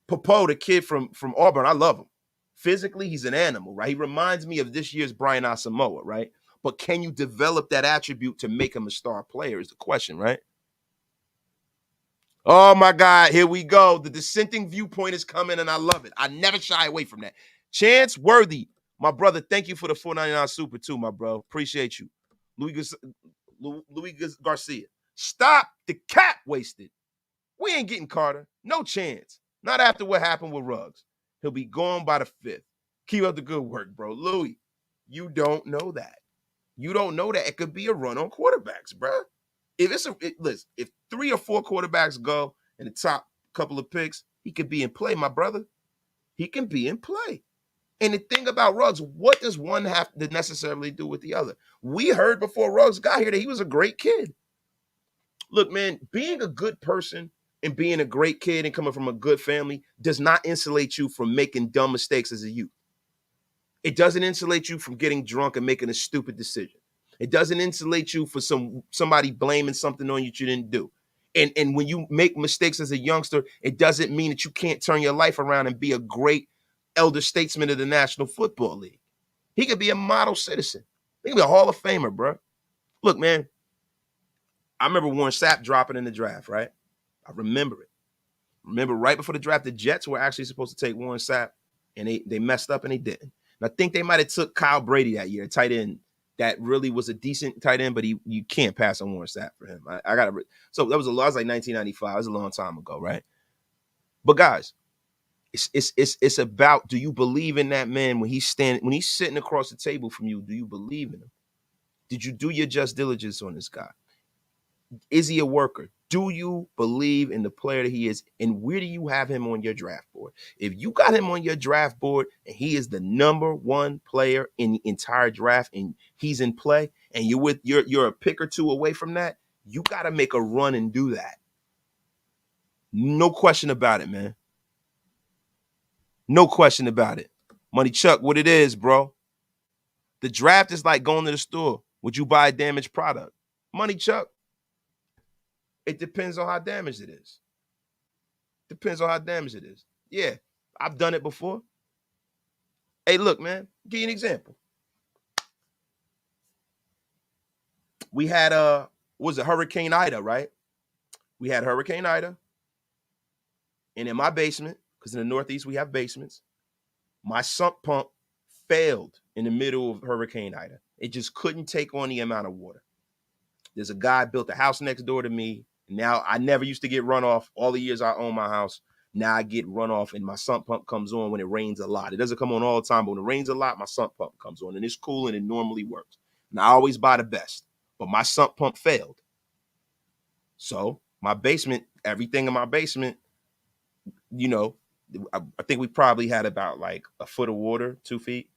Popo, the kid from Auburn, I love him. Physically, he's an animal, right? He reminds me of this year's Brian Asamoah, right? But can you develop that attribute to make him a star player is the question, right? Oh, my God, here we go. The dissenting viewpoint is coming, and I love it. I never shy away from that. Chansworthy, my brother, thank you for the $4.99 super too, my bro. Appreciate you. Louis Garcia. Stop the cap wasted. We ain't getting Carter. No chance. Not after what happened with Ruggs. He'll be gone by the 5th. Keep up the good work, bro. Louis, you don't know that. You don't know that. It could be a run on quarterbacks, bro. Listen, if 3 or 4 quarterbacks go in the top couple of picks, he could be in play, my brother. He can be in play. And the thing about Ruggs, what does one have to necessarily do with the other? We heard before Ruggs got here that he was a great kid. Look, man, being a good person and being a great kid and coming from a good family does not insulate you from making dumb mistakes as a youth. It doesn't insulate you from getting drunk and making a stupid decision. It doesn't insulate you for somebody blaming something on you didn't do. And when you make mistakes as a youngster, it doesn't mean that you can't turn your life around and be a great elder statesman of the National Football League. He could be a model citizen. He could be a Hall of Famer, bro. Look, man, I remember Warren Sapp dropping in the draft, right? I remember it. Remember right before the draft, the Jets were actually supposed to take Warren Sapp, and they messed up and they didn't. And I think they might have took Kyle Brady that year, tight end. That really was a decent tight end, but you can't pass on Warren Sapp for him. I got to. So that was like 1995. It was a long time ago, right? But guys, it's about, do you believe in that man when he's sitting across the table from you? Do you believe in him? Did you do your just diligence on this guy? Is he a worker? Do you believe in the player that he is? And where do you have him on your draft board? If you got him on your draft board and he is the number 1 player in the entire draft and he's in play and you're a pick or 2 away from that, you got to make a run and do that. No question about it, man. No question about it. Money Chuck, what it is, bro. The draft is like going to the store. Would you buy a damaged product? Money Chuck. It depends on how damaged it is. Depends on how damaged it is. Yeah, I've done it before. Hey, look, man, give you an example. We had was it Hurricane Ida, right? We had Hurricane Ida, and in my basement, because in the Northeast we have basements, my sump pump failed in the middle of Hurricane Ida. It just couldn't take on the amount of water. There's a guy built a house next door to me. Now I never used to get runoff all the years I own my house. Now I get runoff and my sump pump comes on when it rains a lot. It doesn't come on all the time, but when it rains a lot, my sump pump comes on and it's cool and it normally works. And I always buy the best, but my sump pump failed. So my basement, everything in my basement, you know, I think we probably had about like a foot of water, 2 feet.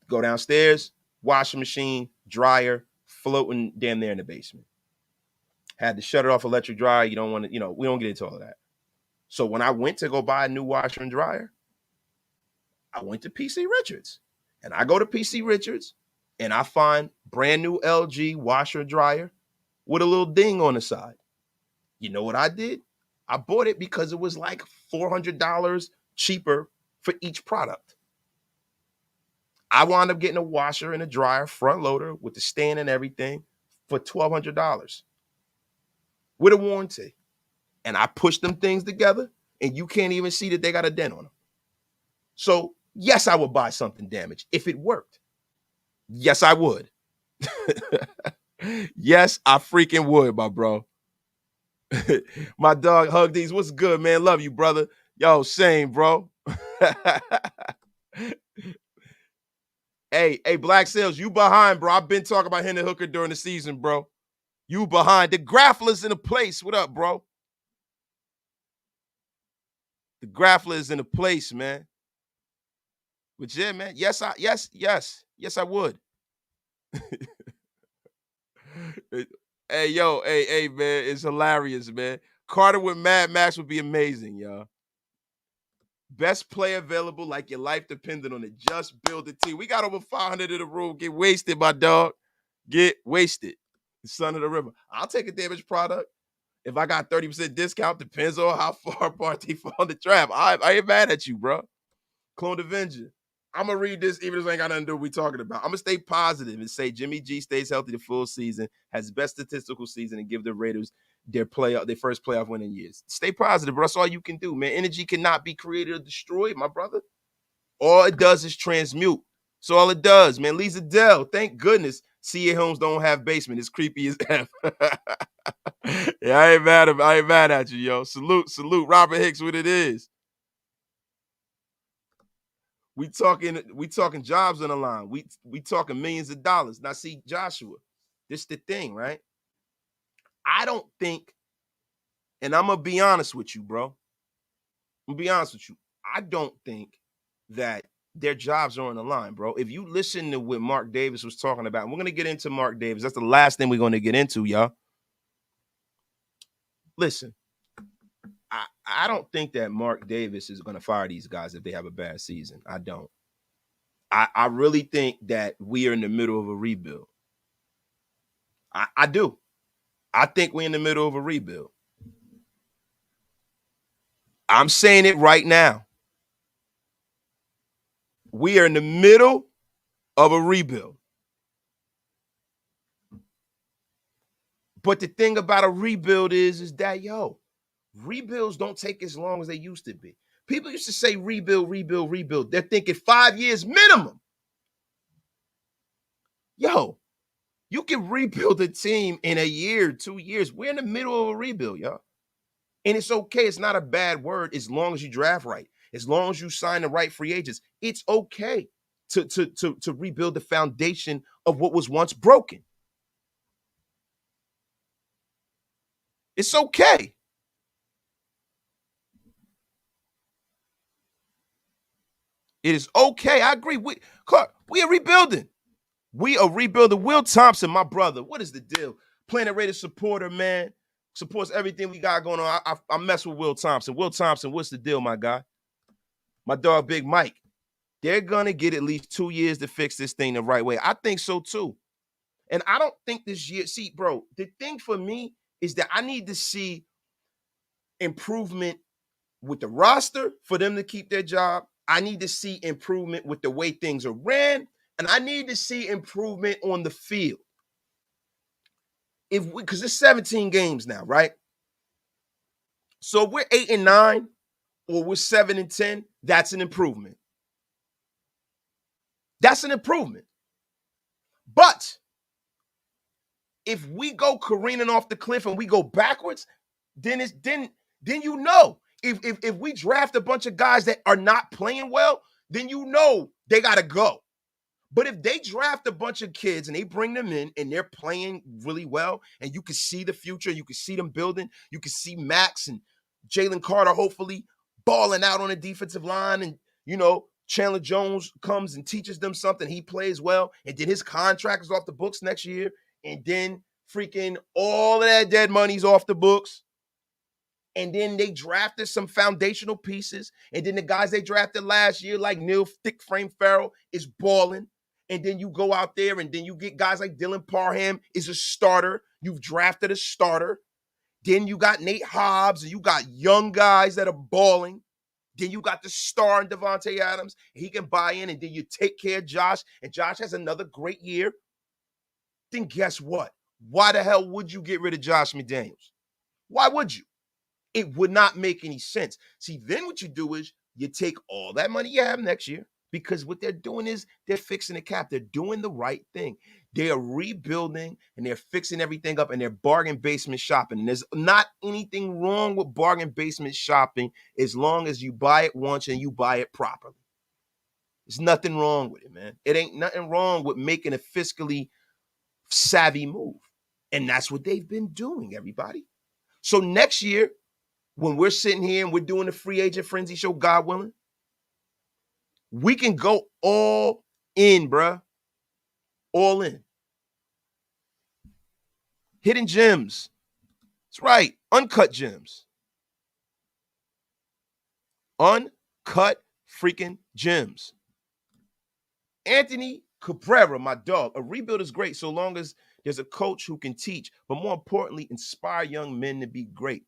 Go downstairs, washing machine, dryer, floating damn there in the basement. Had to shut it off electric dryer. You don't want to, we don't get into all of that. So when I went to go buy a new washer and dryer, I went to PC Richards. And I go to PC Richards and I find brand new LG washer and dryer with a little ding on the side. You know what I did? I bought it because it was like $400 cheaper for each product. I wound up getting a washer and a dryer front loader with the stand and everything for $1,200 with a warranty. And I pushed them things together and you can't even see that they got a dent on them. So yes, I would buy something damaged if it worked. Yes, I would. Yes, I freaking would, my bro. My dog Hug These. What's good, man? Love you, brother. Yo, same, bro. Hey, Black Sales, you behind, bro. I've been talking about Henry Hooker during the season, bro. You behind. The Graffler's in the place. What up, bro? The Graffler is in the place, man. But yeah, man. Yes, I would. Hey, yo, hey, man. It's hilarious, man. Carter with Mad Max would be amazing, y'all. Best play available, like your life depended on it. Just build a team. We got over 500 in the room. Get wasted, my dog. Get wasted. The son of the river. I'll take a damaged product. If I got 30% discount, depends on how far apart they fall in the trap. I ain't mad at you, bro. Clone Avenger. I'm going to read this even if it ain't got nothing to do with what we talking about. I'm going to stay positive and say Jimmy G stays healthy the full season, has best statistical season, and give the Raiders their first playoff win in years. Stay positive, bro. That's all you can do, man. Energy cannot be created or destroyed, my brother. All it does is transmute. So all it does, man. Lisa Dell, thank goodness CA homes don't have basement. It's creepy as F. Yeah, I ain't mad at you, yo. Salute. Robert Hicks, what it is. We talking jobs on the line. We talking millions of dollars. Now, see, Joshua, this the thing, right? I don't think, and I'm gonna be honest with you, bro. I'm gonna be honest with you. I don't think that their jobs are on the line, bro. If you listen to what Mark Davis was talking about, and we're gonna get into Mark Davis. That's the last thing we're gonna get into, y'all. Listen, I don't think that Mark Davis is gonna fire these guys if they have a bad season. I don't. I really think that we are in the middle of a rebuild. I do. I think we're in the middle of a rebuild. I'm saying it right now. We are in the middle of a rebuild. But the thing about a rebuild is that, rebuilds don't take as long as they used to be. People used to say rebuild. They're thinking 5 years minimum. You can rebuild a team in a year, 2 years. We're in the middle of a rebuild, y'all. And it's okay. It's not a bad word as long as you draft right. As long as you sign the right free agents. It's okay to rebuild the foundation of what was once broken. It's okay. It is okay. I agree. We are rebuilding. We are rebuilding. Will Thompson, my brother. What is the deal? Planet Raiders supporter, man. Supports everything we got going on. I mess with Will Thompson. Will Thompson, what's the deal, my guy? My dog, Big Mike. They're going to get at least 2 years to fix this thing the right way. I think so, too. And I don't think this year. See, bro, the thing for me is that I need to see improvement with the roster for them to keep their job. I need to see improvement with the way things are ran, and I need to see improvement on the field. Because it's 17 games now, right? So if we're 8-9 or we're 7-10, that's an improvement. That's an improvement. But if we go careening off the cliff and we go backwards, then you know. If we draft a bunch of guys that are not playing well, then you know they gotta go. But if they draft a bunch of kids and they bring them in and they're playing really well, and you can see the future, you can see them building, you can see Max and Jalen Carter hopefully balling out on the defensive line, and Chandler Jones comes and teaches them something, he plays well, and then his contract is off the books next year, and then freaking all of that dead money's off the books. And then they drafted some foundational pieces. And then the guys they drafted last year, like Neil Thick Frame Farrell, is balling. And then you go out there and then you get guys like Dylan Parham is a starter. You've drafted a starter. Then you got Nate Hobbs, and you got young guys that are balling. Then you got the star in Devontae Adams. He can buy in, and then you take care of Josh, and Josh has another great year. Then guess what? Why the hell would you get rid of Josh McDaniels? Why would you? It would not make any sense. See, then what you do is you take all that money you have next year, because what they're doing is they're fixing the cap. They're doing the right thing. They are rebuilding and they're fixing everything up, and they're bargain basement shopping. And there's not anything wrong with bargain basement shopping as long as you buy it once and you buy it properly. There's nothing wrong with it, man. It ain't nothing wrong with making a fiscally savvy move. And that's what they've been doing, everybody. So next year, when we're sitting here and we're doing the free agent frenzy show, God willing, we can go all in, bruh. All in. Hidden gems. That's right. Uncut gems. Uncut freaking gems. Anthony Cabrera, my dog. A rebuild is great so long as there's a coach who can teach, but more importantly, inspire young men to be great.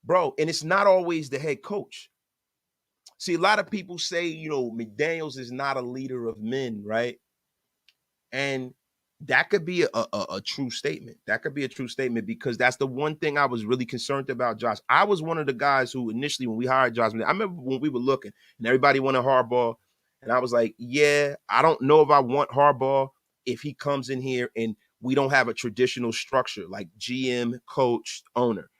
Bro, and it's not always the head coach. See, a lot of people say, McDaniels is not a leader of men, right? And that could be a true statement. That could be a true statement, because that's the one thing I was really concerned about Josh. I was one of the guys who initially, when we hired Josh, I remember when we were looking and everybody wanted Harbaugh, and I was like, yeah, I don't know if I want Harbaugh if he comes in here and we don't have a traditional structure like GM, coach, owner.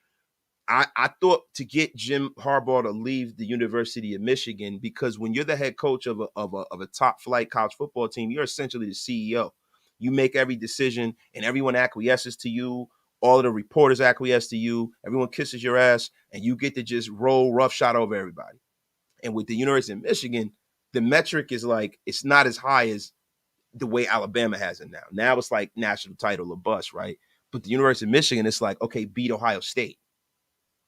I thought to get Jim Harbaugh to leave the University of Michigan, because when you're the head coach of a top flight college football team, you're essentially the CEO. You make every decision and everyone acquiesces to you. All of the reporters acquiesce to you. Everyone kisses your ass, and you get to just roll roughshod over everybody. And with the University of Michigan, the metric is like, it's not as high as the way Alabama has it now. Now it's like national title or bust, right? But the University of Michigan, it's like, okay, beat Ohio State,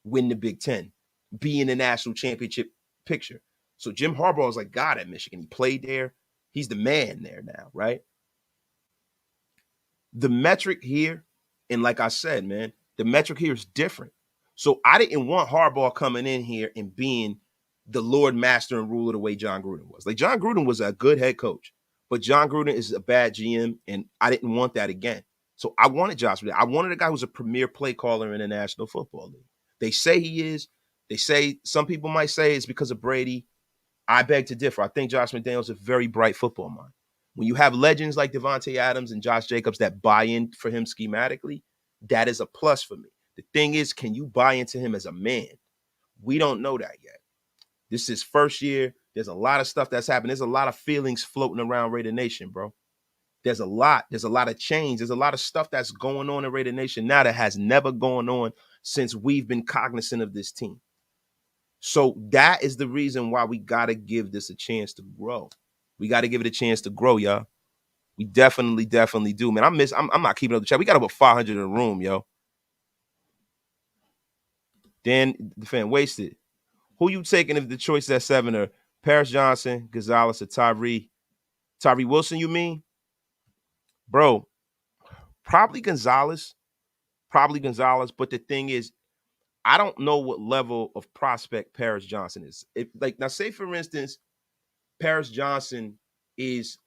win the Big Ten, be in the national championship picture. So Jim Harbaugh is like God at Michigan. He played there. He's the man there now, right? The metric here, and like I said, man, the metric here is different. So I didn't want Harbaugh coming in here and being the Lord, Master, and ruler the way John Gruden was. Like, John Gruden was a good head coach, but John Gruden is a bad GM, and I didn't want that again. So I wanted Josh. I wanted a guy who's a premier play caller in the National Football League. They say he is. They say, some people might say it's because of Brady. I beg to differ. I think Josh McDaniels is a very bright football mind. When you have legends like Devontae Adams and Josh Jacobs that buy in for him schematically, that is a plus for me. The thing is, can you buy into him as a man? We don't know that yet. This is his first year. There's a lot of stuff that's happened. There's a lot of feelings floating around Raider Nation, bro. There's a lot of change. There's a lot of stuff that's going on in Raider Nation now that has never gone on since we've been cognizant of this team. So that is the reason why we got to give this a chance to grow. We got to give it a chance to grow, y'all. We definitely do, man. I'm not keeping up the chat. We got over 500 in the room, yo. Dan, the fan wasted. Who you taking if the choice at 7 are Paris Johnson, Gonzalez, or Tyree Wilson, you mean? Bro, probably Gonzalez. But the thing is, I don't know what level of prospect Paris Johnson is. Now say for instance, Paris Johnson is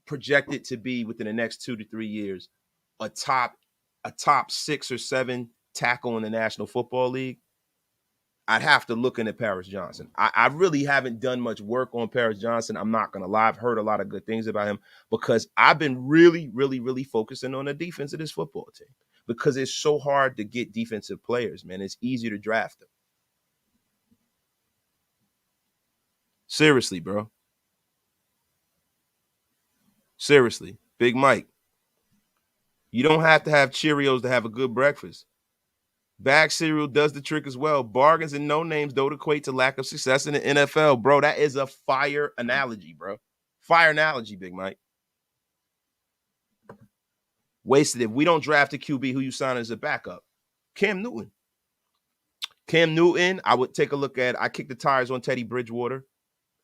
projected to be within the next 2 to 3 years a top 6 or 7 tackle in the National Football League, I'd have to look into Paris Johnson. I really haven't done much work on Paris Johnson. I'm not going to lie. I've heard a lot of good things about him because I've been really, really, really focusing on the defense of this football team because it's so hard to get defensive players, man. It's easier to draft them. Seriously, bro. Seriously. Big Mike. You don't have to have Cheerios to have a good breakfast. Bag cereal does the trick as well. Bargains and no names don't equate to lack of success in the NFL, bro. That is a fire analogy, bro. Fire analogy, Big Mike. Wasted. If we don't draft a QB, who you sign as a backup? Cam Newton. Cam Newton, I would take a look at. I kicked the tires on Teddy Bridgewater.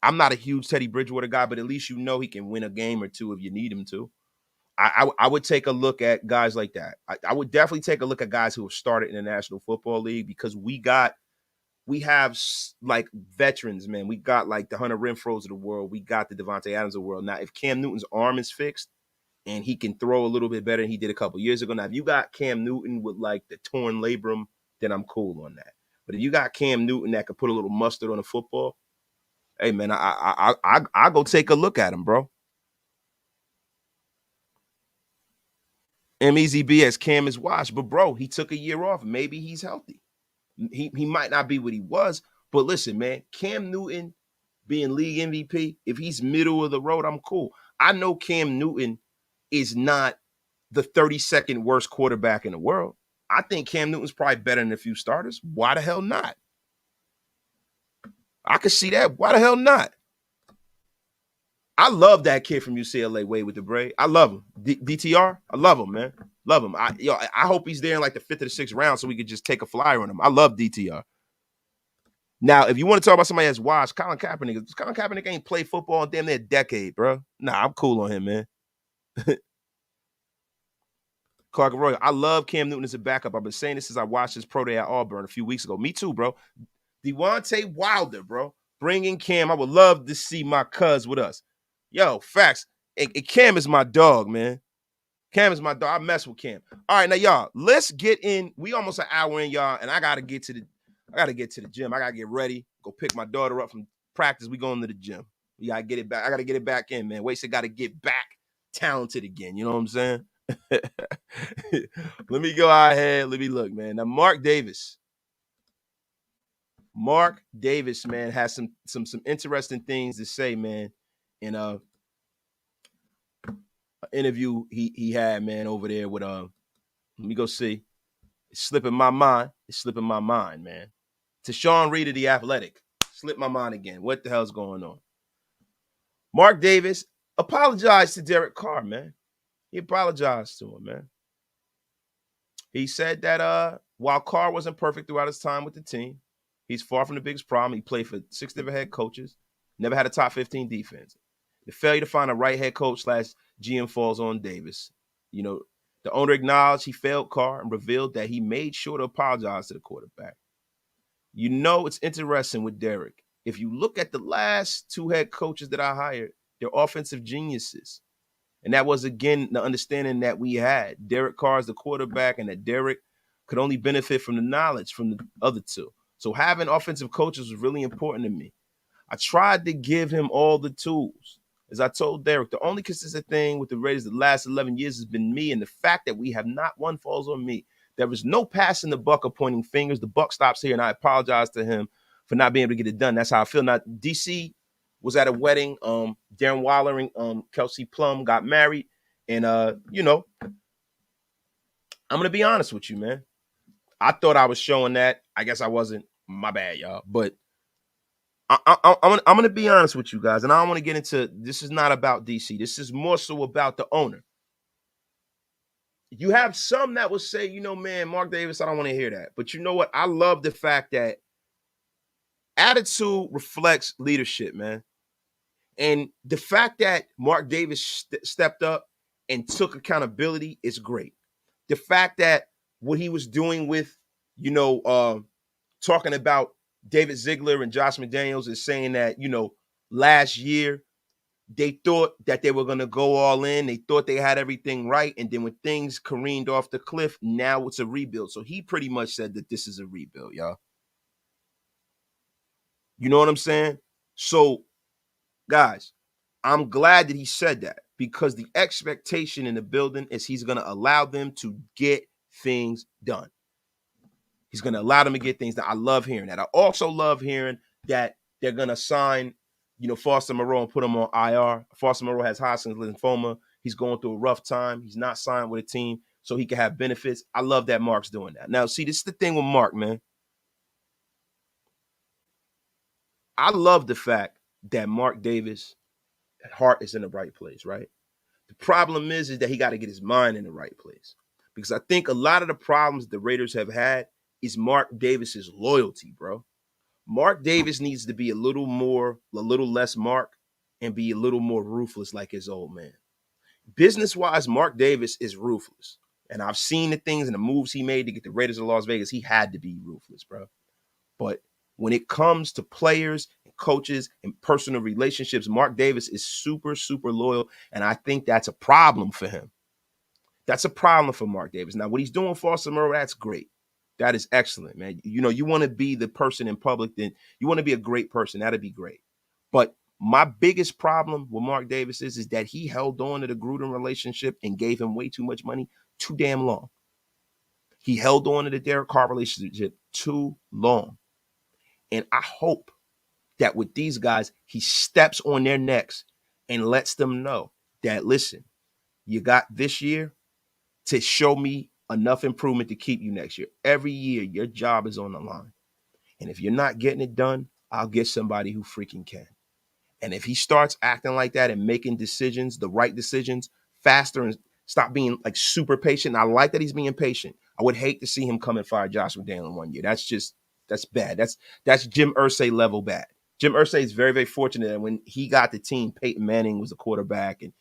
I'm not a huge Teddy Bridgewater guy, but at least you know he can win a game or two if you need him to. I would take a look at guys like that. I would definitely take a look at guys who have started in the National Football League because we have like veterans, man. We got like the Hunter Renfrows of the world. We got the Devontae Adams of the world. Now, if Cam Newton's arm is fixed and he can throw a little bit better than he did a couple years ago, now, if you got Cam Newton with like the torn labrum, then I'm cool on that. But if you got Cam Newton that could put a little mustard on the football, hey, man, I go take a look at him, bro. MEZB as Cam is washed. But, bro, he took a year off. Maybe he's healthy. He might not be what he was. But listen, man, Cam Newton being league MVP, if he's middle of the road, I'm cool. I know Cam Newton is not the 32nd worst quarterback in the world. I think Cam Newton's probably better than a few starters. Why the hell not? I could see that. Why the hell not? I love that kid from UCLA, Wade with the braid. I love him. DTR, I love him, man. Love him. I hope he's there in like the 5th or the 6th round so we could just take a flyer on him. I love DTR. Now, if you want to talk about somebody that's watched, Colin Kaepernick ain't played football in damn near a decade, bro. Nah, I'm cool on him, man. Clark Arroyo, I love Cam Newton as a backup. I've been saying this since I watched his pro day at Auburn a few weeks ago. Me too, bro. Devontae Wilder, bro. Bringing Cam. I would love to see my cuz with us. Yo, facts. Cam is my dog, man. Cam is my dog. I mess with Cam. All right, now, y'all, let's get in. We almost an hour in, y'all, and I gotta get to the gym. I gotta get ready. Go pick my daughter up from practice. We going to the gym. We gotta get it back. I gotta get it back in, man. Wasted gotta get back talented again. You know what I'm saying? Let me go ahead. Let me look, man. Now, Mark Davis, man, has some interesting things to say, man, in a interview he had, man, over there with let me go see. It's slipping my mind, man. To Sean Reed of The Athletic. Slipped my mind again. What the hell's going on? Mark Davis apologized to Derek Carr, man. He apologized to him, man. He said that while Carr wasn't perfect throughout his time with the team, he's far from the biggest problem. He played for 6 different head coaches, never had a top 15 defense. The failure to find a right head coach / GM falls on Davis. You know, the owner acknowledged he failed Carr and revealed that he made sure to apologize to the quarterback. You know, it's interesting with Derek. If you look at the last 2 head coaches that I hired, they're offensive geniuses. And that was, again, the understanding that we had. Derek Carr is the quarterback and that Derek could only benefit from the knowledge from the other 2. So having offensive coaches was really important to me. I tried to give him all the tools. As I told Derek, the only consistent thing with the Raiders the last 11 years has been me, and the fact that we have not won falls on me. There was no passing the buck or pointing fingers. The buck stops here, and I apologize to him for not being able to get it done. That's how I feel. Now, DC was at a wedding. Darren Waller and Kelsey Plum got married. And, you know, I'm going to be honest with you, man. I thought I was showing that. I guess I wasn't. My bad, y'all. But I'm going to be honest with you guys. And I don't want to get into, this is not about DC. This is more so about the owner. You have some that will say, you know, man, Mark Davis, I don't want to hear that. But you know what? I love the fact that attitude reflects leadership, man. And the fact that Mark Davis stepped up and took accountability is great. The fact that what he was doing with, you know, talking about David Ziegler and Josh McDaniels is saying that, you know, last year, they thought that they were going to go all in. They thought they had everything right. And then when things careened off the cliff, now it's a rebuild. So he pretty much said that this is a rebuild, y'all. You know what I'm saying? So, guys, I'm glad that he said that because the expectation in the building is he's going to allow them to get things done. He's going to allow them to get things done. I love hearing that. I also love hearing that they're going to sign, Foster Moreau and put him on IR. Foster Moreau has Hodgkin's lymphoma. He's going through a rough time. He's not signed with a team so he can have benefits. I love that Mark's doing that. Now, see, this is the thing with Mark, man. I love the fact that Mark Davis' heart is in the right place, right? The problem is that he got to get his mind in the right place. Because I think a lot of the problems the Raiders have had is Mark Davis's loyalty, bro. Mark Davis needs to be a little less Mark and be a little more ruthless like his old man. Business-wise, Mark Davis is ruthless. And I've seen the things and the moves he made to get the Raiders of Las Vegas. He had to be ruthless, bro. But when it comes to players and coaches and personal relationships, Mark Davis is super, super loyal. And I think that's a problem for him. That's a problem for Mark Davis. Now, what he's doing for Foster Moreau, that's great. That is excellent, man. You want to be the person in public, then you want to be a great person. That'd be great. But my biggest problem with Mark Davis is that he held on to the Gruden relationship and gave him way too much money too damn long. He held on to the Derek Carr relationship too long. And I hope that with these guys, he steps on their necks and lets them know that, listen, you got this year to show me enough improvement to keep you next year. Every year, your job is on the line. And if you're not getting it done, I'll get somebody who freaking can. And if he starts acting like that and making decisions, the right decisions, faster and stop being like super patient. I like that he's being patient. I would hate to see him come and fire Josh McDaniels in 1 year. That's bad. That's Jim Irsay level bad. Jim Irsay is very, very fortunate that when he got the team, Peyton Manning was the quarterback and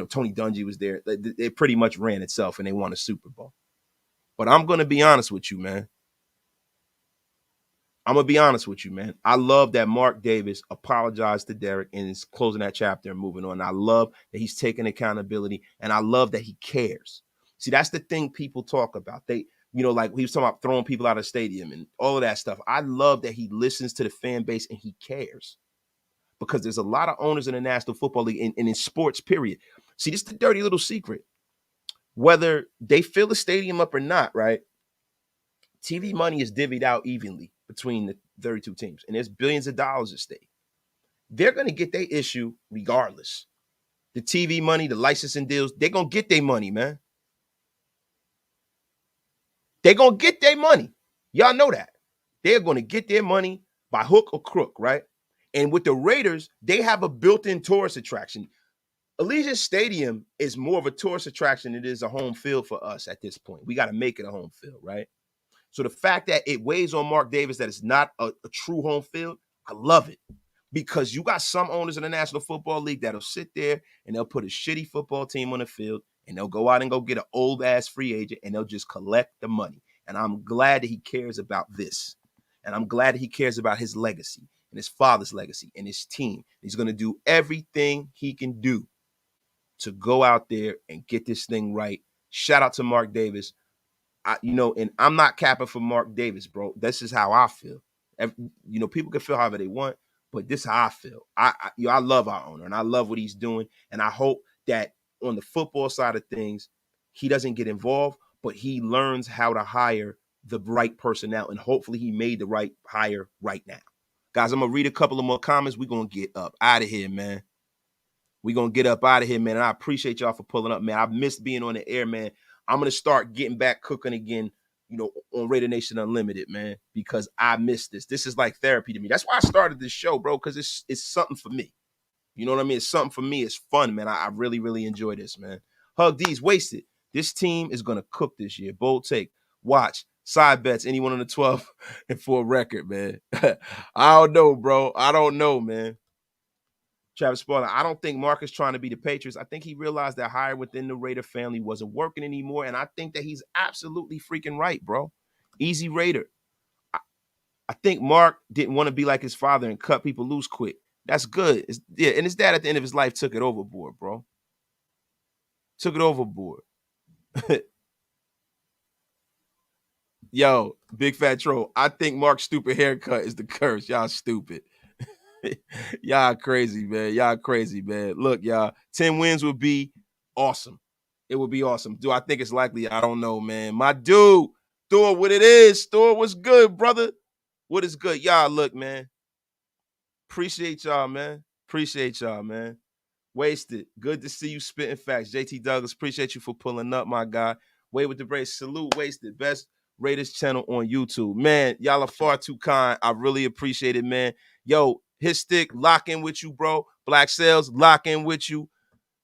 Tony Dungy was there. It pretty much ran itself and they won a Super Bowl. But I'm going to be honest with you, man. I love that Mark Davis apologized to Derek and is closing that chapter and moving on. I love that he's taking accountability, and I love that he cares. See, that's the thing people talk about. Like he was talking about throwing people out of the stadium and all of that stuff. I love that he listens to the fan base and he cares because there's a lot of owners in the National Football League and in sports, period. See, this is the dirty little secret. Whether they fill the stadium up or not, right? TV money is divvied out evenly between the 32 teams, and there's billions of dollars at stake. They're going to get their issue regardless. The TV money, the licensing deals, they're going to get their money, man. They're going to get their money. Y'all know that. They're going to get their money by hook or crook, right? And with the Raiders, they have a built-in tourist attraction. Allegiant Stadium is more of a tourist attraction than it is a home field for us at this point. We got to make it a home field, right? So the fact that it weighs on Mark Davis that it's not a true home field, I love it. Because you got some owners in the National Football League that'll sit there and they'll put a shitty football team on the field and they'll go out and go get an old-ass free agent and they'll just collect the money. And I'm glad that he cares about this. And I'm glad that he cares about his legacy and his father's legacy and his team. He's going to do everything he can do to go out there and get this thing right. Shout out to Mark Davis. And I'm not capping for Mark Davis, bro. This is how I feel. People can feel however they want, but this is how I feel. I love our owner, and I love what he's doing, and I hope that on the football side of things, he doesn't get involved, but he learns how to hire the right personnel, and hopefully he made the right hire right now. Guys, I'm going to read a couple of more comments. We're going to get up out of here, man. We're going to get up out of here, man, and I appreciate y'all for pulling up, man. I missed being on the air, man. I'm going to start getting back cooking again, on Raider Nation Unlimited, man, because I missed this. This is like therapy to me. That's why I started this show, bro, because it's something for me. You know what I mean? It's something for me. It's fun, man. I really, really enjoy this, man. Hug D's wasted. This team is going to cook this year. Bold take. Watch. Side bets. Anyone on the 12 and 4 record, man. I don't know, bro. I don't know, man. Travis Sparling, I don't think Mark is trying to be the Patriots. I think he realized that hire within the Raider family wasn't working anymore, and I think that he's absolutely freaking right, bro. Easy Raider. I think Mark didn't want to be like his father and cut people loose quick. That's good. Yeah, and his dad at the end of his life took it overboard, bro. Took it overboard. Yo, big fat troll. I think Mark's stupid haircut is the curse. Y'all stupid. Y'all crazy, man. Y'all crazy, man. Look, y'all, 10 wins would be awesome. It would be awesome. Do I think it's likely? I don't know, man. My dude, Thor, what it is. Thor, what's good, brother? What is good? Y'all, look, man. Appreciate y'all, man. Appreciate y'all, man. Wasted. Good to see you spitting facts. JT Douglas, appreciate you for pulling up, my guy. Wait with the brace. Salute, Wasted. Best Raiders channel on YouTube. Man, y'all are far too kind. I really appreciate it, man. Yo, His Stick, lock in with you, bro. Black Sales, lock in with you.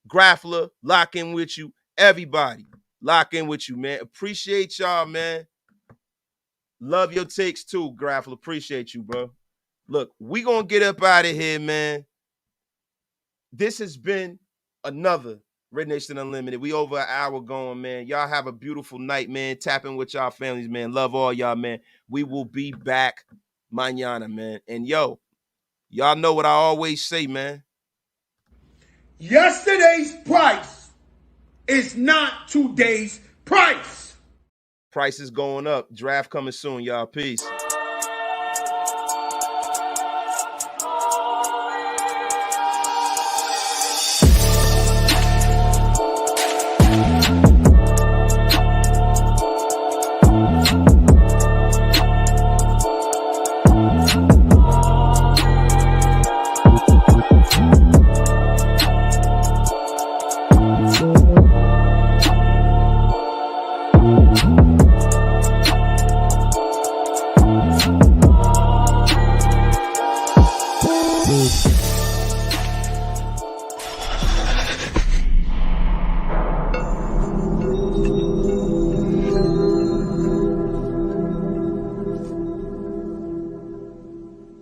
Graffler, lock in with you. Everybody, lock in with you, man. Appreciate y'all, man. Love your takes too, Graffler. Appreciate you, bro. Look, we gonna get up out of here, man. This has been another Red Nation Unlimited. We over an hour going, man. Y'all have a beautiful night, man. Tap in with y'all families, man. Love all y'all, man. We will be back mañana, man. And yo, y'all know what I always say, man.
Yesterday's price is not today's price.
Price is going up. Draft coming soon, y'all. Peace.